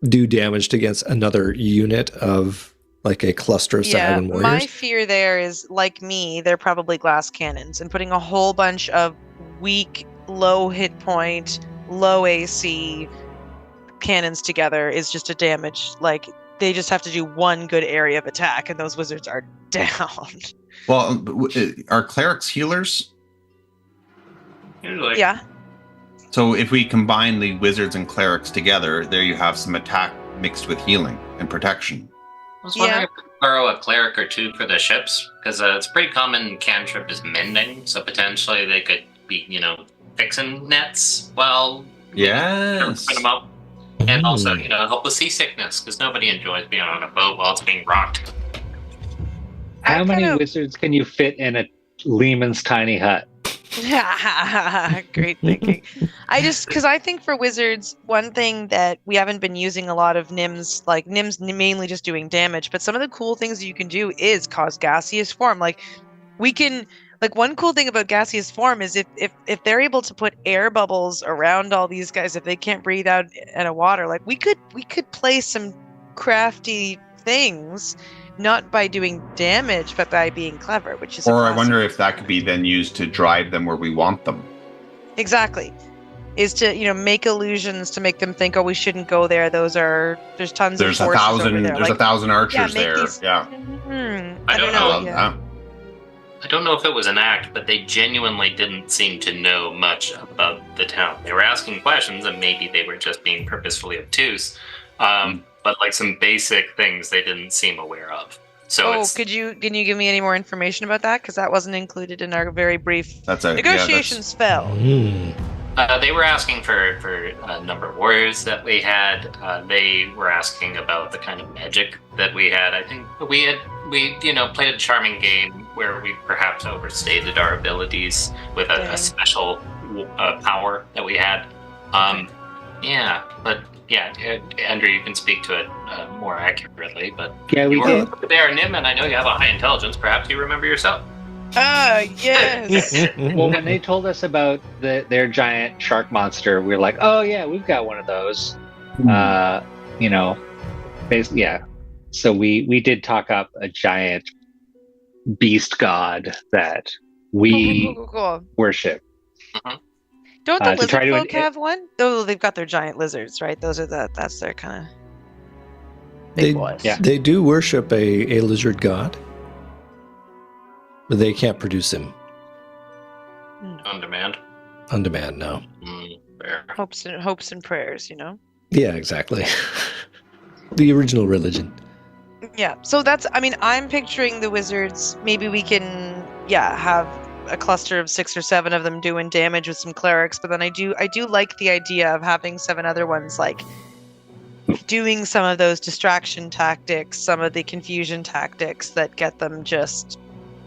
do damage against another unit of like a cluster of Sahagin warriors. My fear there is, like me, they're probably glass cannons, and putting a whole bunch of weak, low hit point, low AC cannons together is just a damage. Like, they just have to do one good area of attack, and those wizards are down. Well, are clerics healers? Usually. Yeah. So if we combine the wizards and clerics together, there you have some attack mixed with healing and protection. I was wondering if we could borrow a cleric or two for the ships, because it's pretty common cantrip is mending, so potentially they could be, fixing nets while Yes. put them up. And also, help with seasickness, because nobody enjoys being on a boat while it's being rocked. How many wizards can you fit in a Lehman's tiny hut? Great thinking. Because I think for wizards, one thing that we haven't been using a lot of NIMS, like NIMS mainly just doing damage, but some of the cool things that you can do is cause gaseous form. Like we can, like one cool thing about gaseous form is if they're able to put air bubbles around all these guys, if they can't breathe out in a water, like we could play some crafty things. Not by doing damage, but by being clever, which is. Or I wonder if that could be then used to drive them where we want them. Exactly, is to make illusions to make them think, oh, we shouldn't go there. There's tons of forces over there. There's 1,000 archers there. I don't know. I don't know if it was an act, but they genuinely didn't seem to know much about the town. They were asking questions, and maybe they were just being purposefully obtuse. But like some basic things they didn't seem aware of. So can you give me any more information about that? Because that wasn't included in our very brief negotiations spell. They were asking for a number of warriors that we had. They were asking about the kind of magic that we had. I think we played a charming game where we perhaps overstated our abilities with a special power that we had. Andrew, you can speak to it more accurately, but we did. There, Nim, and I know you have a high intelligence. Perhaps you remember yourself. Yes. Well, when they told us about their giant shark monster, we were like, oh yeah, we've got one of those. Basically, yeah. So we did talk up a giant beast god that we worship. Mm-hmm. Don't the lizard folk have one? Though they've got their giant lizards, right? That's their kind of big boys. Yeah. They do worship a lizard god, but they can't produce him. On demand? On demand, no. Fair. Hopes and prayers, Yeah, exactly. The original religion. Yeah, so I'm picturing the wizards. Maybe we can, have a cluster of 6 or 7 of them doing damage with some clerics, but then I do like the idea of having 7 other ones like doing some of those distraction tactics, some of the confusion tactics that get them just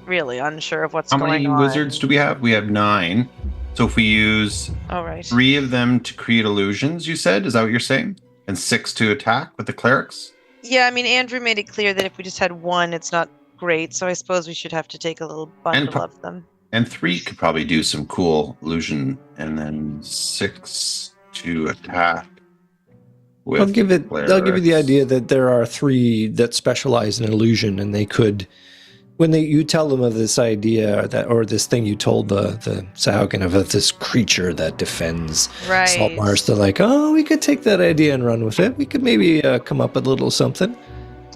really unsure of what's going on. How many wizards do we have? We have 9. So if we use 3 of them to create illusions, you said, is that what you're saying? And 6 to attack with the clerics? Yeah, Andrew made it clear that if we just had 1, it's not great, so I suppose we should have to take a little bundle of them. And 3 could probably do some cool illusion, and then 6 to attack. They'll give you the idea that there are 3 that specialize in illusion, and they could, when you tell them of this idea or this thing you told the Saugan of this creature that defends salt marsh, they're like, oh, we could take that idea and run with it. We could maybe come up with a little something.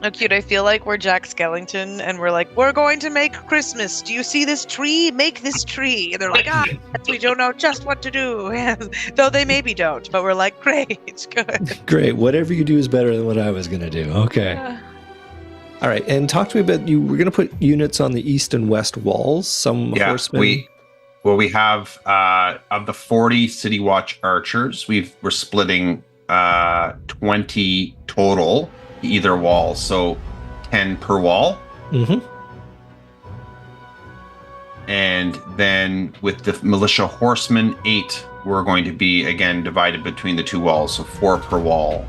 Oh, cute. I feel like we're Jack Skellington and we're like, we're going to make Christmas. Do you see this tree? Make this tree. And they're like, we don't know just what to do. Though they maybe don't, but we're like, great, it's good. Great. Whatever you do is better than what I was going to do. Okay. All right. And talk to me about we're going to put units on the east and west walls. Some horsemen. We have, of the 40 City Watch archers, we're splitting 20 total either wall, so 10 per wall. Mm-hmm. And then with the militia horsemen, 8 were going to be again divided between the 2 walls, so 4 per wall.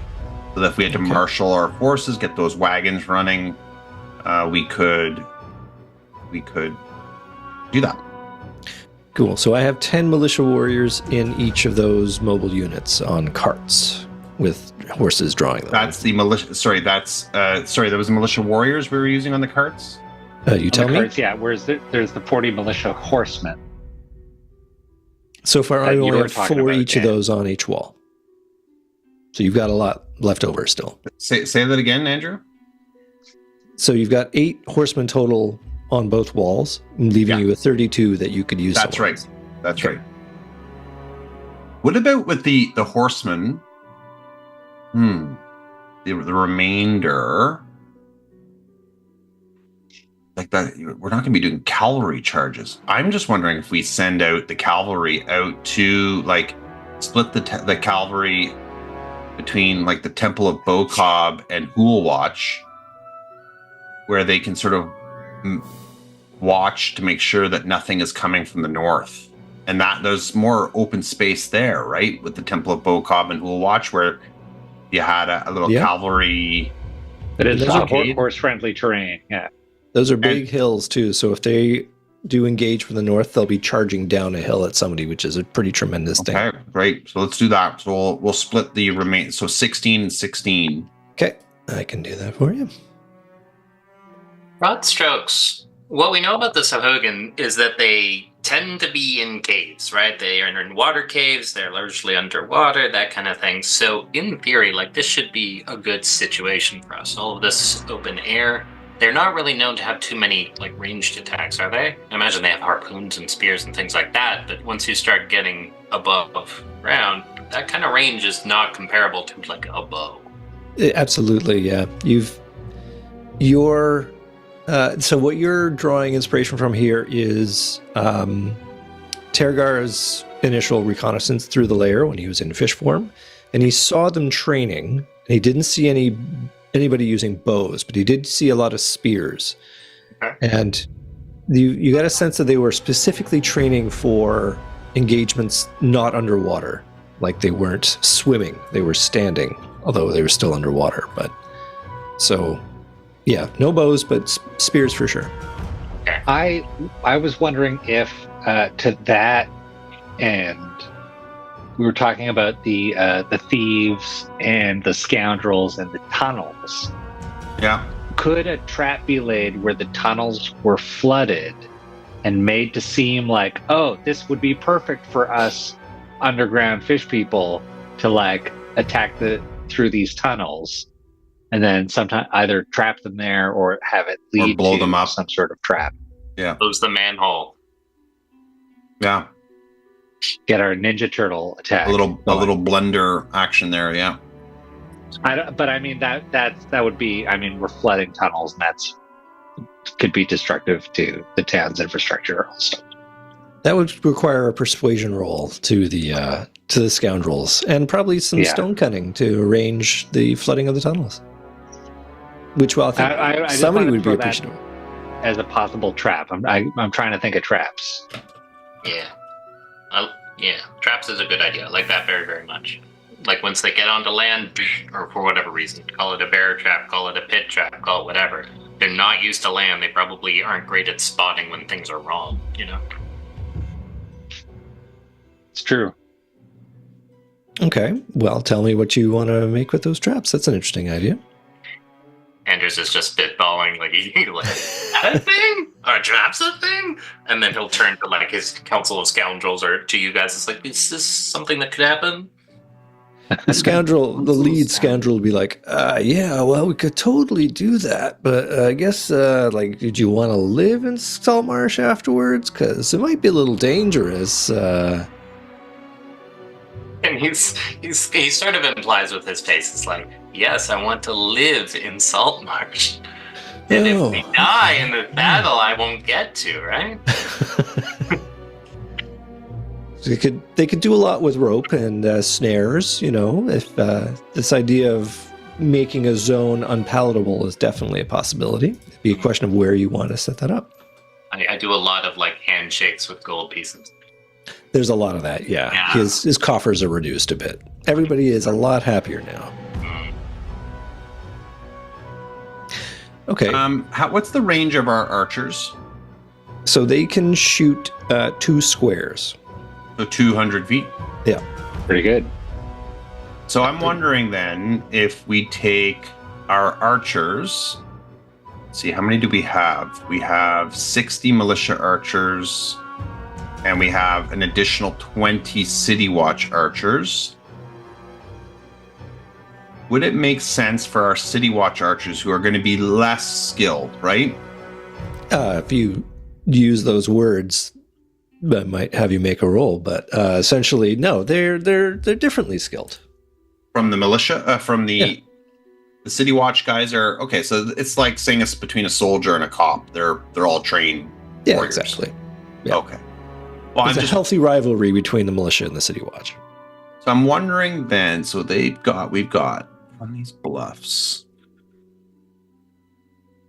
So that if we had to marshal our forces, get those wagons running, we could do that. Cool. So I have 10 militia warriors in each of those mobile units on carts with horses drawing them. That's the militia. Sorry, there was the militia warriors we were using on the carts. You tell me. Carts, yeah. Whereas there's the 40 militia horsemen. So far, I only have 4 each of those on each wall. So you've got a lot left over still. Say that again, Andrew. So you've got 8 horsemen total on both walls, leaving you with 32 that you could use. That's right. That's right. What about with the horsemen? The remainder, like that, we're not going to be doing cavalry charges. I'm just wondering if we send out the cavalry out to like split the cavalry between like the Temple of Bocob and Hoolwatch, where they can sort of watch to make sure that nothing is coming from the north, and that there's more open space there, right? With the Temple of Bocob and Hoolwatch, where you had a little cavalry. It is horse-friendly terrain. Yeah, those are big hills too. So if they do engage from the north, they'll be charging down a hill at somebody, which is a pretty tremendous thing. Okay, great. So let's do that. So we'll split the remain. So 16 and 16. Okay, I can do that for you. Broad strokes. What we know about the Sahuagin is that they tend to be in caves, right? They are in water caves, they're largely underwater, that kind of thing. So in theory, like, this should be a good situation for us. All of this open air. They're not really known to have too many, like, ranged attacks, are they? I imagine they have harpoons and spears and things like that, but once you start getting above ground, that kind of range is not comparable to, like, a bow. Absolutely, yeah. So what you're drawing inspiration from here is Tergar's initial reconnaissance through the lair when he was in fish form, and he saw them training. And he didn't see anybody using bows, but he did see a lot of spears. Okay. And you got a sense that they were specifically training for engagements not underwater. Like they weren't swimming, they were standing, although they were still underwater. But so... yeah, no bows, but spears for sure. I was wondering if to that end, we were talking about the thieves and the scoundrels and the tunnels. Yeah. Could a trap be laid where the tunnels were flooded and made to seem like, oh, this would be perfect for us underground fish people to like attack through these tunnels? And then sometimes either trap them there or have it lead or blow to them up. some sort of trap. Yeah. Close the manhole. Yeah. Get our Ninja Turtle attack. A little blender action there. Yeah. But I mean that would be. I mean, we're flooding tunnels, and that's could be destructive to the town's infrastructure. Also. That would require a persuasion roll to the scoundrels, and probably some stone cutting to arrange the flooding of the tunnels. Which, well, I think somebody would be appreciative as a possible trap. I'm trying to think of traps. Yeah. Yeah, traps is a good idea. I like that very, very much. Like once they get onto land, or for whatever reason, call it a bear trap, call it a pit trap, call it whatever. They're not used to land. They probably aren't great at spotting when things are wrong, you know? It's true. Okay, well, tell me what you want to make with those traps. That's an interesting idea. Anders is just spitballing, like, that a thing? Are traps a thing? And then he'll turn to, like, his council of scoundrels or to you guys. It's like, is this something that could happen? The lead scoundrel will be like, yeah, well, we could totally do that. But I guess, did you want to live in Saltmarsh afterwards? Because it might be a little dangerous. And he sort of implies with his face, it's like, yes, I want to live in Saltmarsh. And if we die in the battle, I won't get to, right? They could do a lot with rope and snares, you know, if this idea of making a zone unpalatable is definitely a possibility. It'd be a question of where you want to set that up. I do a lot of, like, handshakes with gold pieces. There's a lot of that, yeah. His coffers are reduced a bit. Everybody is a lot happier now. Okay. What's the range of our archers? So they can shoot 2 squares. So 200 feet? Yeah. Pretty good. So I'm wondering then if we take our archers. Let's see, how many do we have? We have 60 militia archers, and we have an additional 20 City Watch archers. Would it make sense for our City Watch archers, who are going to be less skilled, right? If you use those words, I might have you make a roll, but essentially, no, they're differently skilled. From the militia, from the Yeah. the City Watch guys are okay. So it's like saying it's between a soldier and a cop. They're all trained. Yeah, warriors. exactly. Yeah. Okay. Well, There's a healthy rivalry between the militia and the City Watch. So I'm wondering then. So we've got on these bluffs.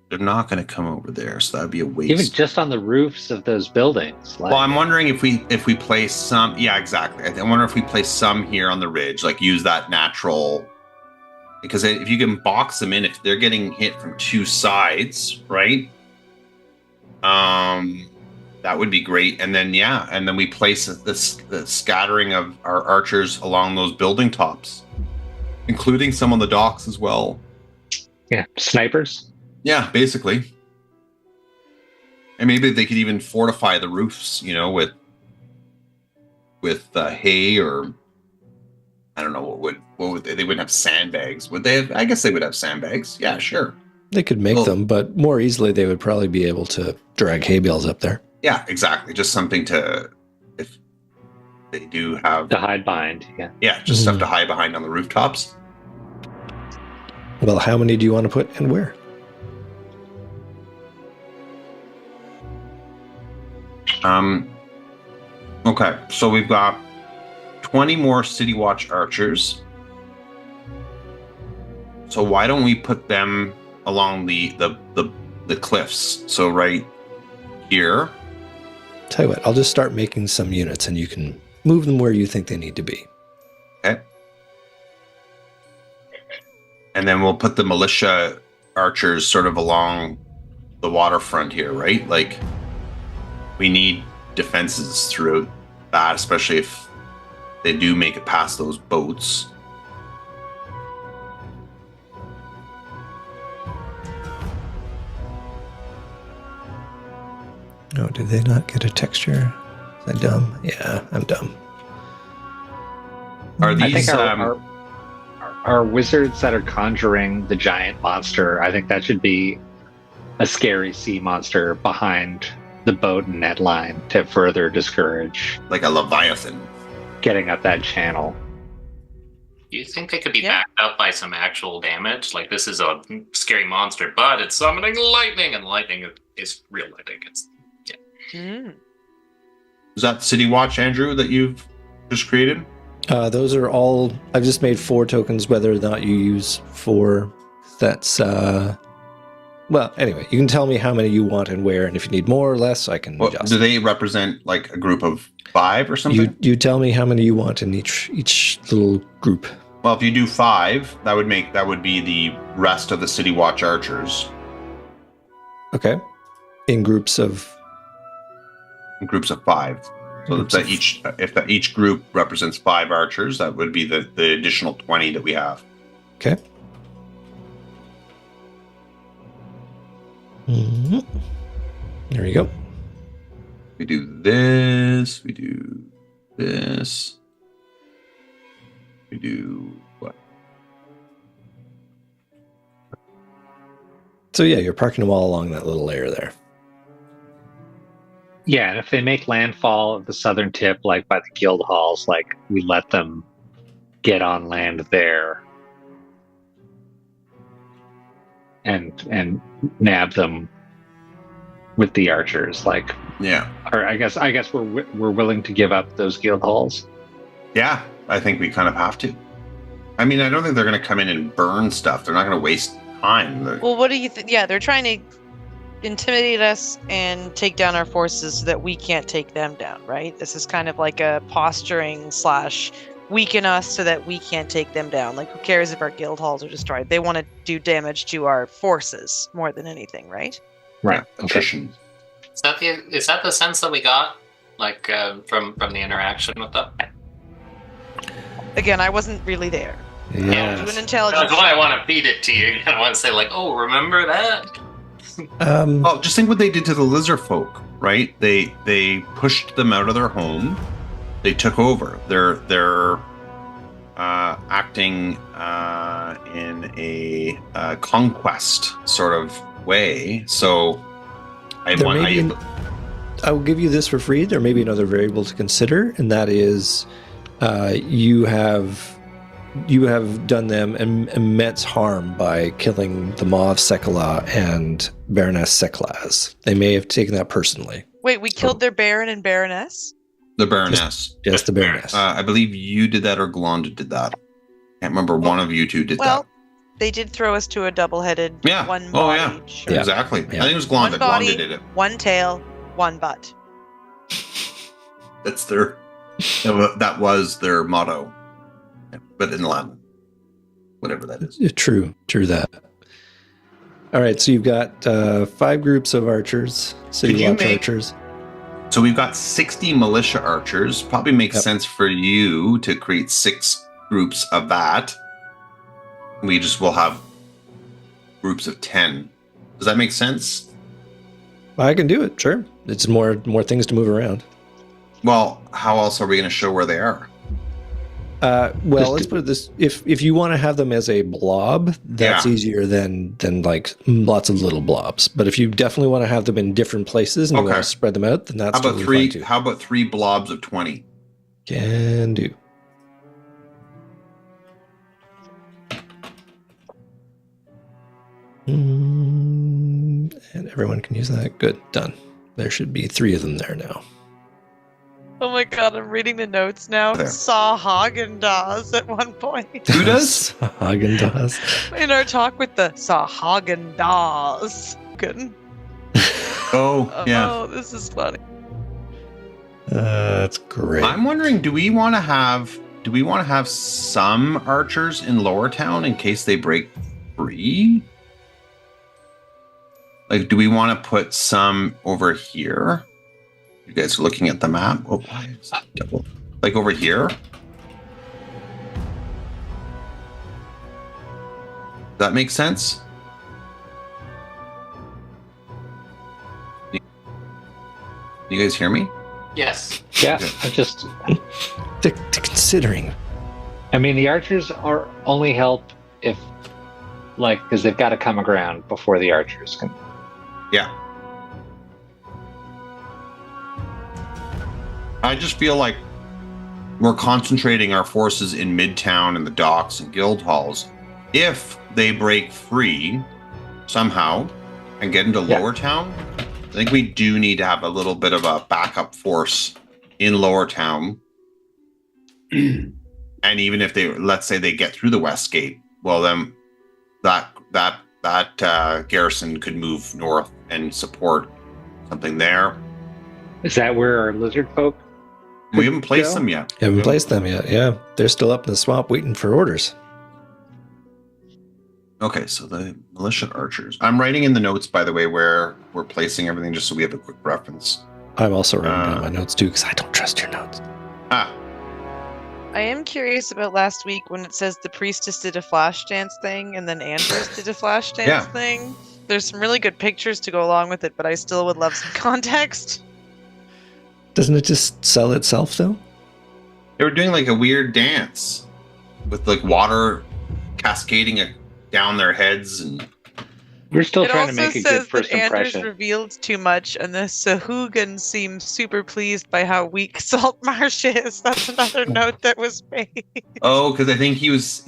They're not going to come over there, so that'd be a waste. Even just on the roofs of those buildings. Like, Well, I'm wondering if we place some. Yeah, exactly. I wonder if we place some here on the ridge, like use that natural. Because if you can box them in, if they're getting hit from two sides, right? That would be great. And then we place the scattering of our archers along those building tops, including some on the docks as well. yeah, snipers. Yeah, basically. And maybe they could even fortify the roofs, with hay, or I don't know what would they wouldn't have sandbags. Would they have? I guess they would have sandbags. Yeah, sure. They could make them, but more easily they would probably be able to drag hay bales up there. Yeah, exactly. Just something to, if they do have To hide behind, yeah. Yeah, just stuff to hide behind on the rooftops. Well, how many do you want to put and where? Okay, so we've got 20 more City Watch archers. So why don't we put them along the cliffs? So right here. Tell you what, I'll just start making some units and you can move them where you think they need to be. Okay. And then we'll put the militia archers sort of along the waterfront here, right? Like, we need defenses throughout that, especially if they do make it past those boats. Oh, did they not get a texture? Is that dumb? Yeah, I'm dumb. Are I these think our wizards that are conjuring the giant monster, I think that should be a scary sea monster behind the boat and net line to further discourage like a Leviathan? getting up that channel. Do you think they could be backed up by some actual damage? Like, this is a scary monster, but it's summoning lightning, and lightning is real lightning. Is that City Watch, Andrew, that you've just created? Those are all, I've just made 4 tokens, whether or not you use 4. That's, well, anyway, you can tell me how many you want and where, and if you need more or less, I can adjust. Do they represent like a group of 5 or something? You tell me how many you want in each little group. Well, if you do 5, that would be the rest of the City Watch archers. Okay. In groups of 5. So if each group represents 5 archers, that would be the additional 20 that we have. Okay. Mm-hmm. There you go. We do this. We do this. We do what? So yeah, you're parking them all along that little layer there. Yeah, and if they make landfall at the southern tip, like by the guild halls, like we let them get on land there and nab them with the archers. Like, Yeah. or I guess we're willing to give up those guild halls. Yeah, I think we kind of have to. I mean, I don't think they're going to come in and burn stuff. They're not going to waste time. Well, what do you think? Yeah, they're trying to intimidate us and take down our forces so that we can't take them down, right? This is kind of like a posturing / weaken us so that we can't take them down. Like, who cares if our guild halls are destroyed? They want to do damage to our forces more than anything, right? Right. Attrition. Is that the sense that we got, like, from the interaction with them? Again, I wasn't really there. Yeah. Do an intelligence. That's why I want to feed it to you. I want to say, like, oh, remember that? Oh, just think what they did to the lizard folk, right? They pushed them out of their home. They took over. They're acting in a conquest sort of way. So I will give you this for free. There may be another variable to consider, and that is you have done them immense harm by killing the Maw of Sekala and Baroness Seklaz. They may have taken that personally. Wait, we killed their Baron and Baroness? The Baroness. Just the Baroness. I believe you did that or Glonda did that. Can't remember. One of you two did that. They did throw us to a double-headed one Oh, body. yeah. Sure. Yeah. Exactly. Yeah. I think it was Glonda. One body, Glonda did it. one tail, one butt. That's their. That was their motto, but in Latin, whatever that is. True that. All right, so you've got 5 groups of archers, City Watch archers. So we've got 60 militia archers. Probably makes sense for you to create 6 groups of that. We just will have groups of 10. Does that make sense? I can do it, sure. It's more things to move around. Well, how else are we going to show where they are? Well, let's put it this: if you want to have them as a blob, that's easier than like lots of little blobs. But if you definitely want to have them in different places and you want to spread them out, then that's how about totally fine too. How about 3 blobs of 20? Can do. And everyone can use that. Good, done. There should be 3 of them there now. Oh my god, I'm reading the notes now. There. Saw Haagen-Dazs at one point. Who does? Haagen-Dazs. In our talk with the Saw Haagen-Dazs. Good. Oh, yeah. Oh, this is funny. That's great. I'm wondering, do we want to have some archers in Lower Town in case they break free? Like, do we want to put some over here? You guys are looking at the map. Oh, why is that double? Like over here? Does that make sense? You guys hear me? Yes. Yeah, I just. They're considering. I mean, the archers are only help if, like, because they've got to come aground before the archers can. Yeah. I just feel like we're concentrating our forces in Midtown and the docks and guild halls. If they break free somehow and get into Lower Town, I think we do need to have a little bit of a backup force in Lower Town. And even if they, let's say they get through the West Gate, well then that garrison could move north and support something there. Is that where our lizard folk? We haven't placed them yet. Haven't placed them yet. Yeah, they're still up in the swamp waiting for orders. Okay, so the militia archers. I'm writing in the notes, by the way, where we're placing everything, just so we have a quick reference. I'm also writing down my notes too because I don't trust your notes. I am curious about last week when it says the priestess did a flash dance thing and then Andros did a flash dance thing. There's some really good pictures to go along with it, but I still would love some context. Doesn't it just sell itself though? They were doing like a weird dance with like water cascading down their heads, and we're still trying to make a good first impression. Andrews revealed too much, and the Sahugan seems super pleased by how weak Saltmarsh is. That's another note that was made. Oh, because I think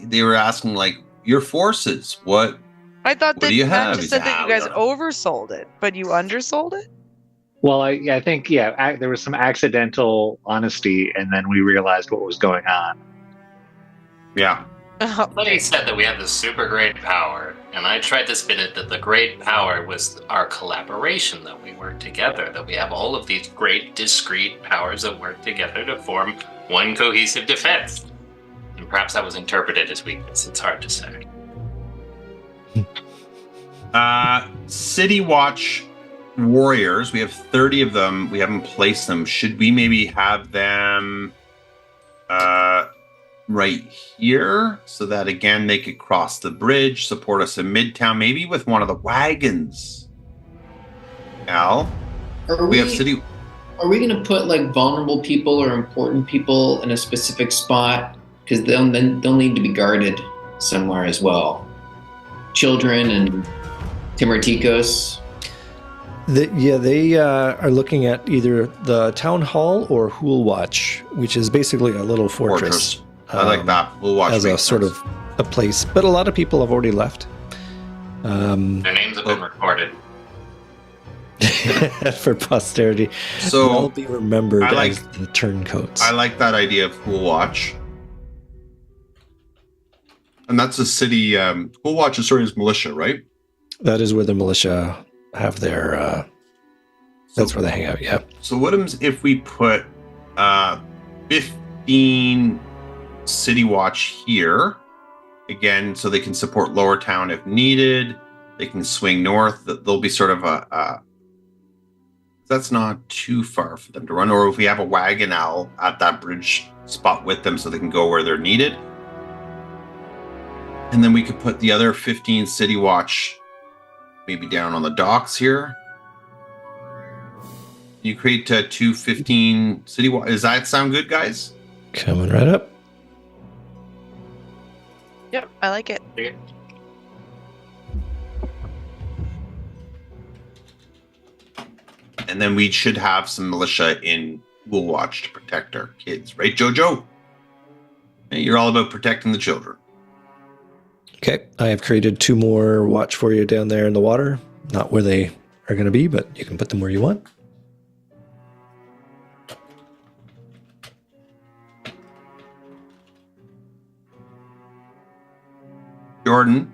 they were asking like, your forces, what? I thought that Matt just said that you guys oversold it, but you undersold it? Well, I think, there was some accidental honesty, and then we realized what was going on. Yeah. Somebody said that we have this super great power, and I tried to spin it that the great power was our collaboration, that we work together, that we have all of these great discrete powers that work together to form one cohesive defense. And perhaps that was interpreted as weakness. It's hard to say. City Watch warriors, we have 30 of them. We haven't placed them. Should we maybe have them right here so that again they could cross the bridge, support us in Midtown, maybe with one of the wagons? Al, we have city. Are we going to put like vulnerable people or important people in a specific spot? Because they'll need to be guarded somewhere as well. Children and Timartikos. They are looking at either the town hall or Hool Watch, which is basically a little fortress. I like that. We'll watch as a sort of a place, but a lot of people have already left. Their names have been recorded. For posterity. So they'll be remembered like, as the turncoats. I like that idea of Hool Watch. And that's a city, Hool Watch is sort of militia, right? That is where the militia have their, that's where they hang out, yeah. So what if we put 15 City Watch here, again, so they can support Lower Town if needed. They can swing north. There'll be sort of that's not too far for them to run. Or if we have a wagon owl at that bridge spot with them so they can go where they're needed. And then we could put the other 15 City Watch maybe down on the docks here. You create 215 City Watch. Does that sound good, guys? Coming right up. Yep, I like it. And then we should have some militia in Hool Watch to protect our kids. Right, Jojo? Hey, you're all about protecting the children. Okay, I have created 2 more watch for you down there in the water. Not where they are going to be, but you can put them where you want. Jordan?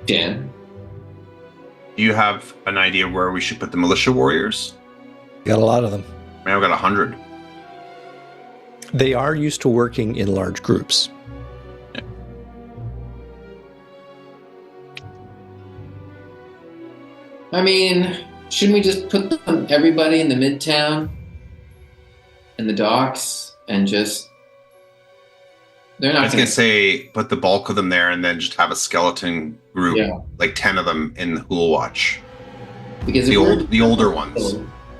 Jan? Do you have an idea where we should put the militia warriors? Got a lot of them. Man, I've got 100. They are used to working in large groups. I mean, shouldn't we just put everybody in the midtown and the docks and just... They're not I was going to say, put the bulk of them there and then just have a skeleton group, like 10 of them in the Hool Watch. Because the older ones.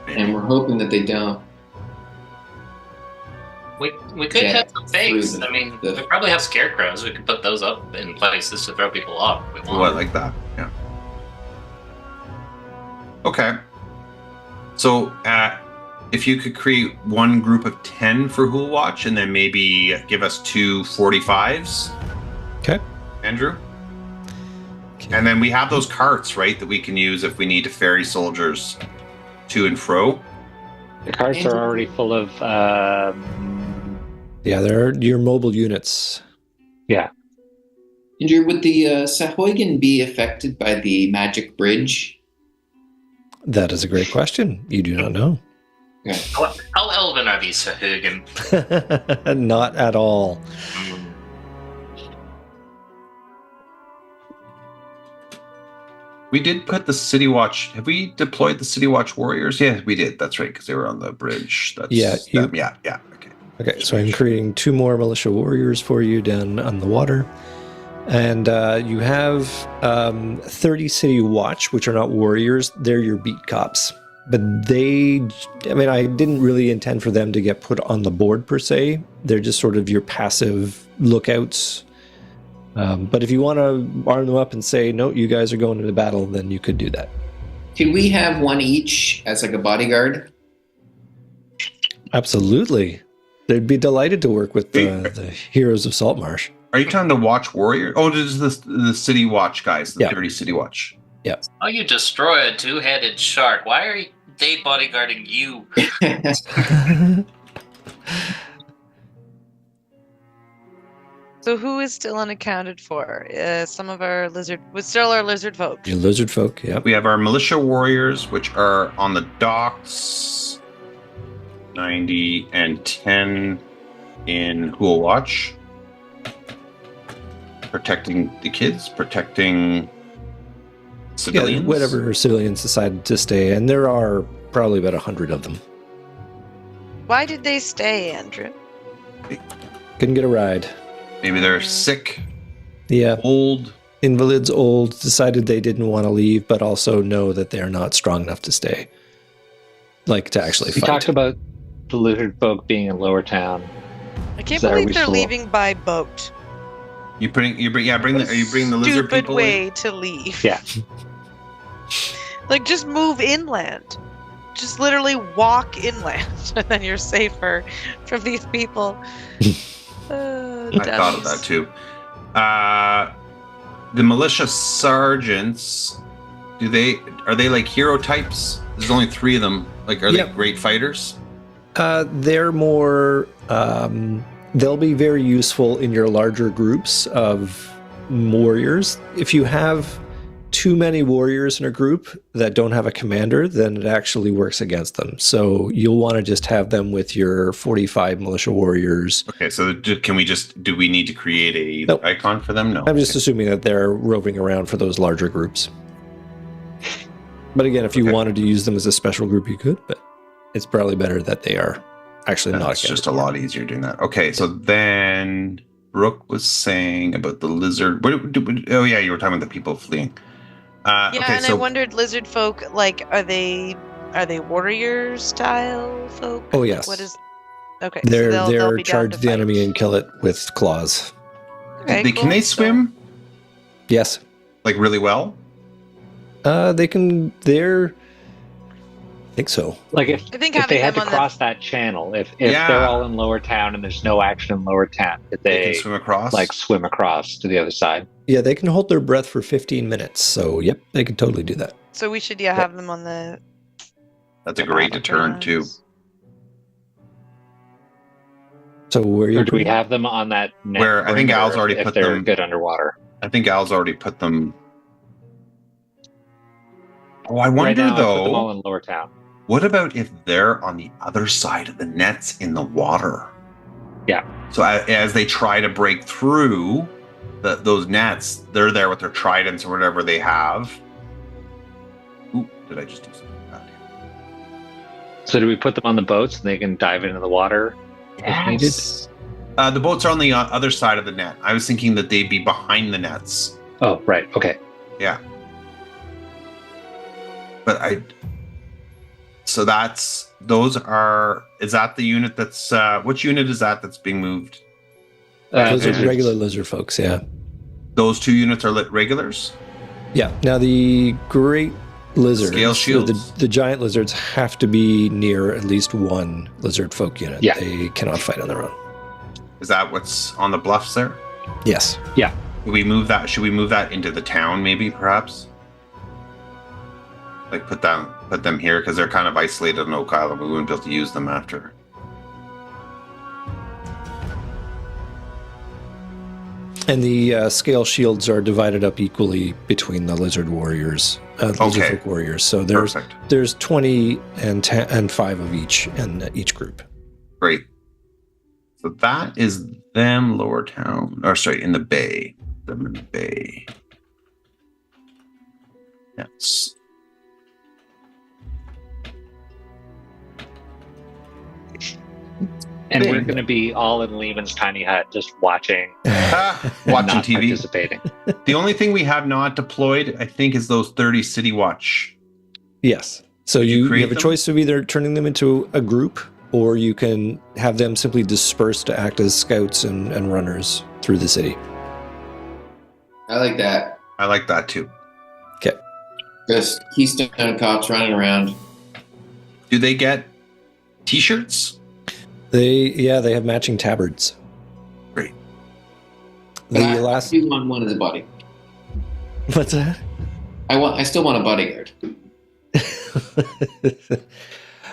And we're hoping that they don't. We could have some fakes. I mean, we probably have scarecrows. We could put those up in places to throw people off. Oh, I like that. Yeah. Okay. So, if you could create one group of 10 for Hool Watch and then maybe give us 2 45s. Okay. Andrew? Okay. And then we have those carts, right, that we can use if we need to ferry soldiers to and fro. The carts are already full of... Yeah, they're your mobile units. Yeah. Andrew, would the Sahuagin be affected by the magic bridge? That is a great question. You do not know. Okay. How elven are these Sahuagin? Not at all. We did put the City Watch. Have we deployed the City Watch warriors? Yeah, we did. That's right, because they were on the bridge. That's yeah. Yeah. Okay. Okay, so I'm creating 2 more militia warriors for you down on the water. And you have 30 City Watch, which are not warriors. They're your beat cops. But I didn't really intend for them to get put on the board per se. They're just sort of your passive lookouts. But if you want to arm them up and say, no, you guys are going into battle, then you could do that. Can we have one each as like a bodyguard? Absolutely. They'd be delighted to work with the heroes of Saltmarsh. Are you trying to watch warrior? Oh, this is the City Watch guys, the 30 City Watch. Yeah. Oh, you destroy a 2-headed shark. Why are they bodyguarding you? So who is still unaccounted for? Some of our lizard folk. Your lizard folk, yeah. We have our militia warriors, which are on the docks. 90 and 10 in Hool Watch. Protecting the kids, protecting civilians. Yeah, whatever civilians decided to stay, and there are probably about 100 of them. Why did they stay, Andrew? Couldn't get a ride. Maybe they're sick. Yeah. Old. Invalids, old, decided they didn't want to leave, but also know that they're not strong enough to stay. Like, to actually fight. We talked about the lizard folk being in Lower Town. I can't believe they're leaving by boat. You bring the lizard Stupid people way in? to leave. Yeah. Like, just move inland. Just literally walk inland, and then you're safer from these people. I thought of that too. The militia sergeants, are they like hero types? There's only 3 of them. Like, are they great fighters? They're more. They'll be very useful in your larger groups of warriors. If you have too many warriors in a group that don't have a commander, then it actually works against them. So you'll want to just have them with your 45 militia warriors. Okay, so do we need to create a icon for them? No. I'm just assuming that they're roving around for those larger groups. But again, if you wanted to use them as a special group, you could, but it's probably better that they are actually not. It's just a lot easier doing that. Okay, so then Brooke was saying about the lizard. Oh yeah, you were talking about the people fleeing. I wondered, lizard folk, like, are they warrior style folk? Oh yes. What is? Okay, They're so they'll be down charge to the fight. enemy and kill it with claws. Okay, Can they swim Yes. like really well? They can. I think so. Like if I think they having had to them on cross that channel, if they're all in Lower Town and there's no action in Lower Town, could They they can swim across. like swim across to the other side? Yeah, they can hold their breath for 15 minutes. So, yep, they can totally do that. So we should have them on the. That's a great deterrent too. So where Or do we have them on that net Where I think perimeter Al's already if put they're them- good underwater? I think Al's already put them. Oh, I Right wonder now, I put them all though. in Lower Town. What about if they're on the other side of the nets in the water? Yeah. So as they try to break through those nets, they're there with their tridents or whatever they have. Ooh, did I just do something bad here? So do we put them on the boats and they can dive into the water if needed? The boats are on the other side of the net. I was thinking that they'd be behind the nets. Oh, right. Okay. Yeah. But so is that the unit that's, which unit is that's being moved? Those are there's- regular lizard folks, yeah. Those 2 units are regulars? Yeah. Now, the great lizards, Scale so shields. the giant lizards have to be near at least one lizard folk unit. Yeah. They cannot fight on their own. Is that what's on the bluffs there? Yes. Yeah. Should we move that into the town maybe, perhaps? Like put them here because they're kind of isolated on Oak Island. We wouldn't be able to use them after. And the scale shields are divided up equally between the lizard warriors, lizard Okay. folk warriors. So Perfect. there's 20 and 5 of each in each group. Great. So that is them Lower Town. Or sorry, in the bay. Them in the bay. Yes. And we're going to be all in Lehman's tiny hut just watching, and Watching not TV. participating. The only thing we have not deployed, I think, is those 30 City Watch. Yes. So you you create have a them? choice of either turning them into a group, or you can have them simply disperse to act as scouts and runners through the city. I like that. I like that too. Okay. Just Keystone Cops running around. Do they get t-shirts? They have matching tabards. Great. But The I last do want one as a body. what's that? I still want a bodyguard.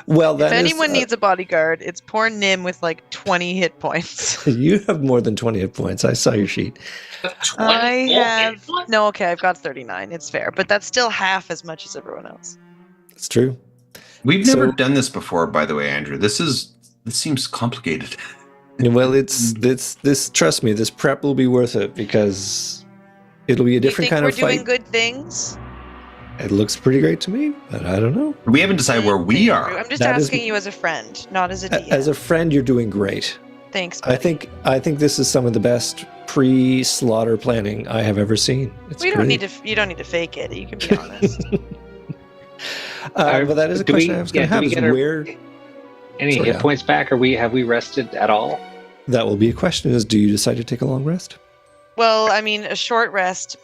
Well, If that is, anyone needs a bodyguard, it's poor Nim with like 20 hit points. you have more than 20 hit points. I saw your sheet. I 24 have hit points? no. Okay, I've got 39. It's fair, but that's still half as much as everyone else. It's true. We've So- never done this before, by the way, Andrew. This seems complicated. Well, it's this. Trust me, this prep will be worth it because it'll be a different you think kind we're of fight. doing good things? It looks pretty great to me, but I don't know. We haven't decided where we are. I'm just That is- asking you as a friend, not as a DM. As a friend, you're doing great. Thanks. I think this is some of the best pre-slaughter planning I have ever seen. It's we don't great. need to. You don't need to fake it. You can be honest. But that is a Do question we- I was going yeah, to have: do we is get our- where Any So, hit yeah. points back? Have we rested at all? that will be a question: is do you decide to take a long rest? Well, I mean, a short rest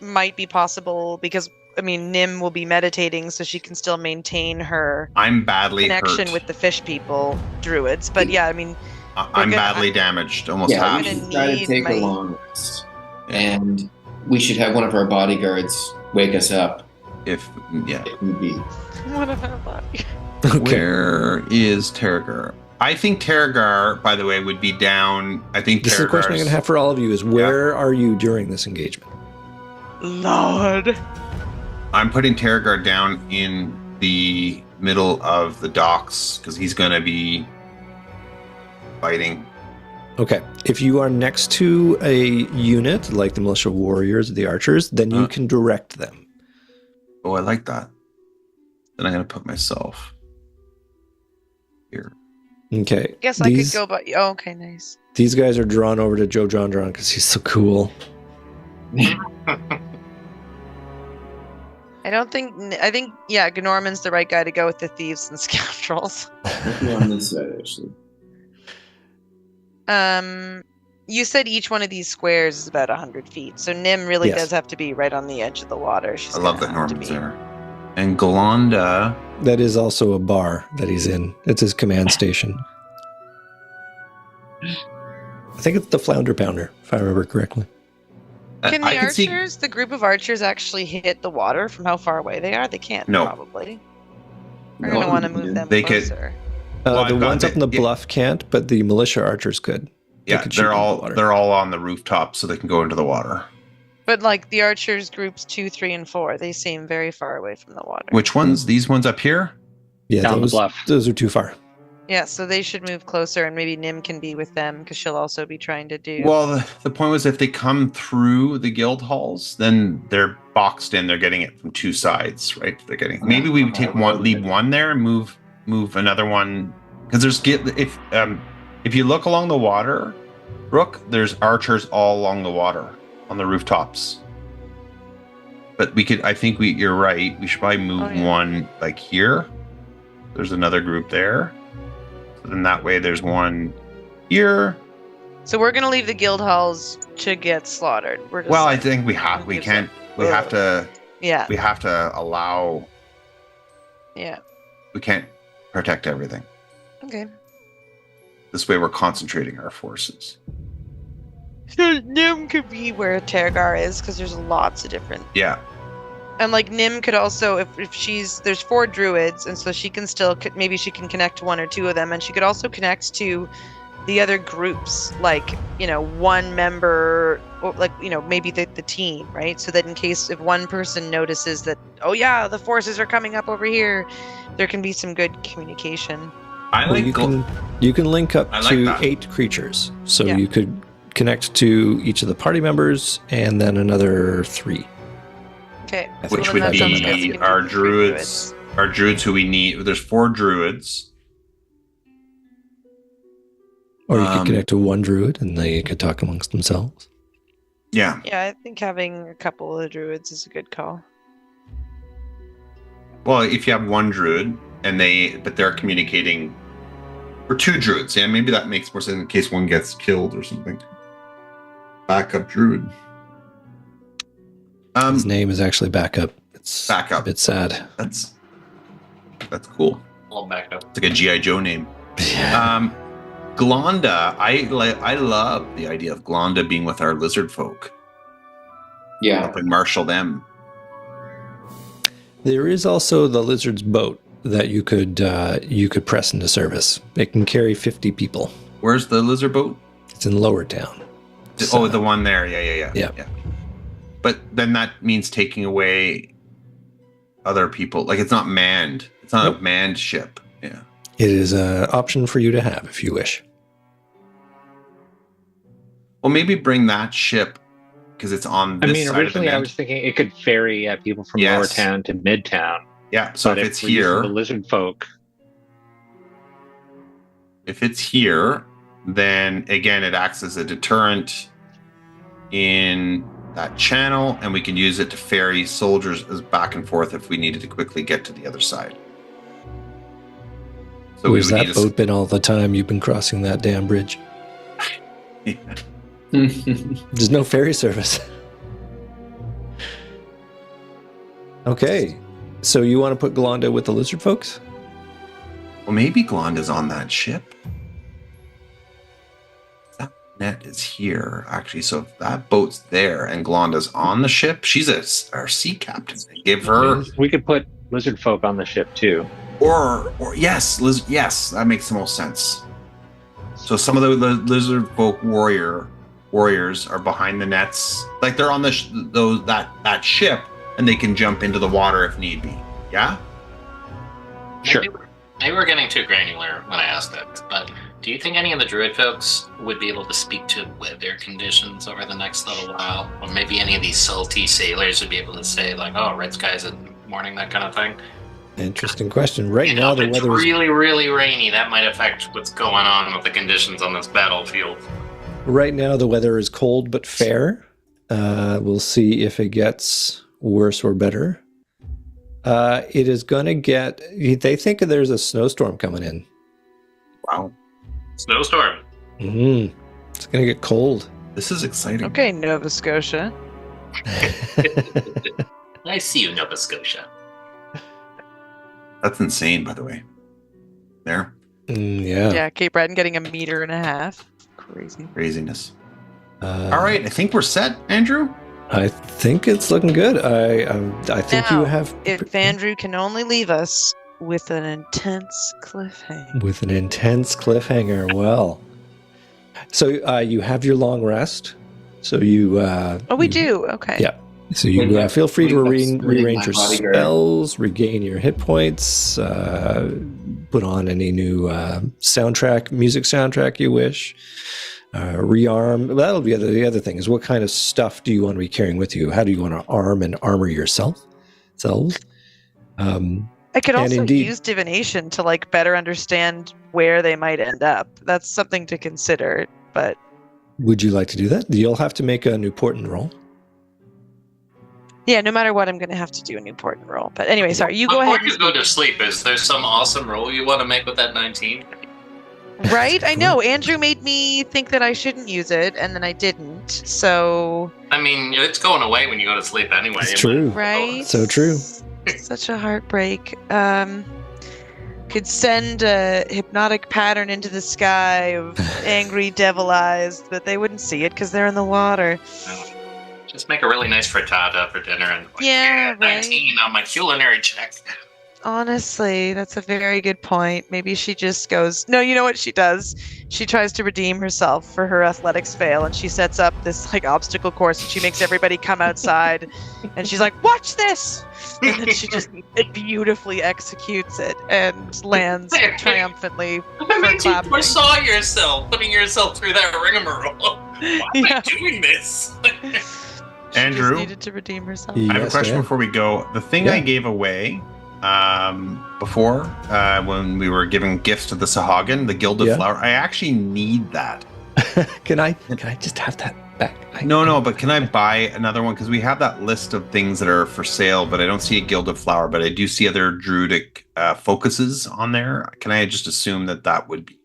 might be possible because I mean, Nim will be meditating, so she can still maintain her I'm badly connection hurt. with the fish people, druids. But yeah, I mean, I'm badly damaged, almost Yeah, half. we gonna should try to need take my- a long rest, and we should have one of our bodyguards wake us up If if need be. what about that? Okay. Where is Terragar? I think Terragar, by the way, would be down. I think This is a question I'm going to have for all of you: is where are you during this engagement? Lord. I'm putting Terragar down in the middle of the docks because he's going to be fighting. Okay. If you are next to a unit like the militia warriors or the archers, then you can direct them. Oh, I like that. Then I'm going to put myself here. Okay. Guess I could go, but oh, okay, nice. These guys are drawn over to Joe John because he's so cool. I think yeah, Gnorman's the right guy to go with the thieves and scoundrels. Maybe on this side, actually. You said each one of these squares is about 100 feet, so Nim really Yes. does have to be right on the edge of the water. She's I love gonna that have to Norman's be- there. And Galanda. That is also a bar that he's in. It's his command station. I think it's the Flounder Pounder, if I remember correctly. Can the I can see. archers, the group of archers, actually hit the water from how far away they are? They can't, No. probably. We're No, going to want to move them They could- closer. Well, The I've got ones up in the yeah. bluff can't, but the militia archers could. Yeah, could shoot they're into all the water. they're all on the rooftop, so they can go into the water. But like the archers groups 2, 3, and 4, they seem very far away from the water. Which ones? These ones up here? Yeah, Down the those, bluff. those are too far. Yeah, so they should move closer, and maybe Nim can be with them because she'll also be trying to do. Well, the point was if they come through the guild halls, then they're boxed in. They're getting it from two sides, right? They're getting. Maybe we take one, leave one there, and move another one because if you look along the water, Brooke, there's archers all along the water on the rooftops. But we could. I think you're right. We should probably move one like here. There's another group there. So then that way there's one here. So we're gonna leave the guild halls to get slaughtered. We're just Well, I like- think we have to Yeah, we have to allow. yeah. We can't protect everything. Okay. This way we're concentrating our forces. So Nim could be where Tergar is because there's lots of different. Yeah. And like Nim could also, if there's 4 druids, and so she can still maybe she can connect 1 or 2 of them, and she could also connect to the other groups, like one member, or like maybe the team, right? So that in case if one person notices that, oh yeah, the forces are coming up over here, there can be some good communication. I Well, like you can link up I like to that. 8 creatures. So Yeah. you could connect to each of the party members and then another 3. Okay. which then would that sounds good. So be you can our do 3 druids. Our druids who we need. There's 4 druids. Or you could Um, connect to 1 druid and they could talk amongst themselves. Yeah. Yeah, I think having a couple of the druids is a good call. Well, if you have 1 druid and they're communicating, or 2 druids, yeah, maybe that makes more sense in case one gets killed or something. Backup druid. His name is actually Backup. It's Backup. a bit sad. That's cool. All backed up. It's like a GI Joe name. Glonda, I love the idea of Glonda being with our lizard folk, Yeah. helping marshal them. There is also the Lizard's boat that you could press into service. It can carry 50 people. Where's the lizard boat? It's in Lower Town. Oh, the one there. Yeah. Yeah. But then that means taking away other people. Like it's not manned. It's not Nope. a manned ship. Yeah. It is an option for you to have if you wish. Well, maybe bring that ship because it's on I this mean, side of the originally I net. was thinking it could ferry people from Yes. Lower Town to Midtown. Yeah. So But if it's we're using here, the lizard folk. then again it acts as a deterrent in that channel, and we can use it to ferry soldiers as back and forth if we needed to quickly get to the other side. So Where's would that need boat been all the time you've been crossing that damn bridge? There's no ferry service. Okay, so you want to put Glonda with the lizard folks? Well, maybe Glonda's on that ship. That net is here, actually. So if that boat's there and Glonda's on the ship, she's our sea captain. Give her, We could put lizard folk on the ship too. or yes, yes, that makes the most sense. So some of the lizard folk warriors are behind the nets, like they're on that ship, and they can jump into the water if need be. Yeah. Sure. Maybe we're getting too granular when I asked that, but do you think any of the druid folks would be able to speak to weather conditions over the next little while? Or maybe any of these salty sailors would be able to say, like, oh, red skies in the morning, that kind of thing? Interesting question. Right now, If the it's weather is really, really rainy, that might affect what's going on with the conditions on this battlefield. cold but fair. We'll see if it gets worse or better. It is going to get. They think there's a snowstorm coming in. Wow. Snowstorm. It's going to get cold. This is exciting. Okay, Nova Scotia. I see you, Nova Scotia. That's insane, by the way. There. Yeah. Yeah, Cape Breton getting 1.5 meters. Crazy. Craziness. All right, I think we're set, Andrew. I think it's looking good. I think Now, you have If Andrew can only leave us with an intense cliffhanger. with an intense cliffhanger. Well, so you have your long rest. So you. Oh, we do. Okay. Yeah. So you feel free to Wake up, rearrange your my bodyguard. spells, regain your hit points, put on any new music soundtrack you wish. Rearm. That'll be the other thing is what kind of stuff do you want to be carrying with you? How do you want to arm and armor yourselves? I could And also indeed- use divination to like better understand where they might end up. That's something to consider. But Would you like to do that? You'll have to make an important roll. yeah, no matter what, I'm going to have to do an important roll. But anyway, sorry. You go Before ahead. you go to sleep, is there some awesome roll you want to make with that 19? Right? I know. Andrew made me think that I shouldn't use it, and then I didn't. So, I mean, it's going away when you go to sleep anyway. It's true. right? So true. Such a heartbreak. Could send a hypnotic pattern into the sky of angry devil eyes, but they wouldn't see it because they're in the water. Just make a really nice frittata for dinner and Yeah, right. 19 on my culinary check. Honestly, that's a very good point. Maybe she just goes, no, you know what she does? She tries to redeem herself for her athletics fail, and she sets up this like obstacle course, and she makes everybody come outside, and she's like, watch this! And then she just beautifully executes it and lands triumphantly. I mean, you clapping. foresaw yourself, putting yourself through that rigmarole. Why am I doing this? She Andrew? just needed to redeem herself. I have a Yes, question ma'am. before we go. The thing Yeah. I gave away before when we were giving gifts to the Sahagin, the Gilded Yeah. Flower, I actually need that. Can I just have that back? No, but can I buy another one? Because we have that list of things that are for sale, but I don't see a Gilded Flower, but I do see other druidic focuses on there. Can I just assume that would be?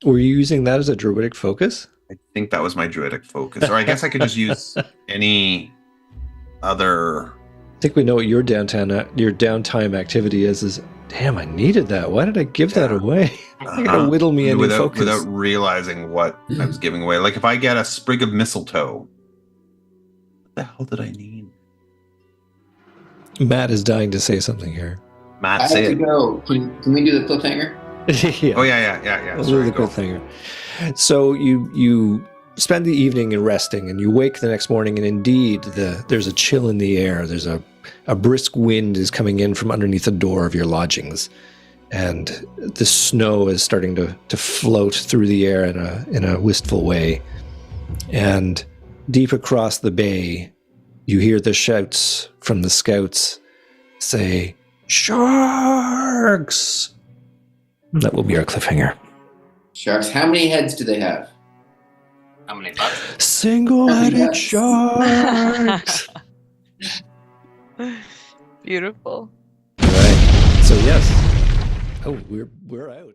Were you using that as a druidic focus? I think that was my druidic focus. Or I guess I could just use any other. I think we know what your downtime activity is damn, I needed that. Why did I give that away? You're gonna whittle me into focus. Without realizing what I was giving away. Like if I get a sprig of mistletoe, what the hell did I need? Matt is dying to say something here. Matt, I have say to it. go. Can we do the cliffhanger? Yeah. Oh yeah. We'll Sorry, do the go. good thing. So you spend the evening in resting, and you wake the next morning, and indeed there's a chill in the air. There's a brisk wind is coming in from underneath the door of your lodgings, and the snow is starting to float through the air in a wistful way. And deep across the bay, you hear the shouts from the scouts say, "Sharks!" That will be our cliffhanger. Sharks. How many heads do they have? How many bucks? Single-headed Yes. sharks. Beautiful. Right. So yes. Oh, we're out.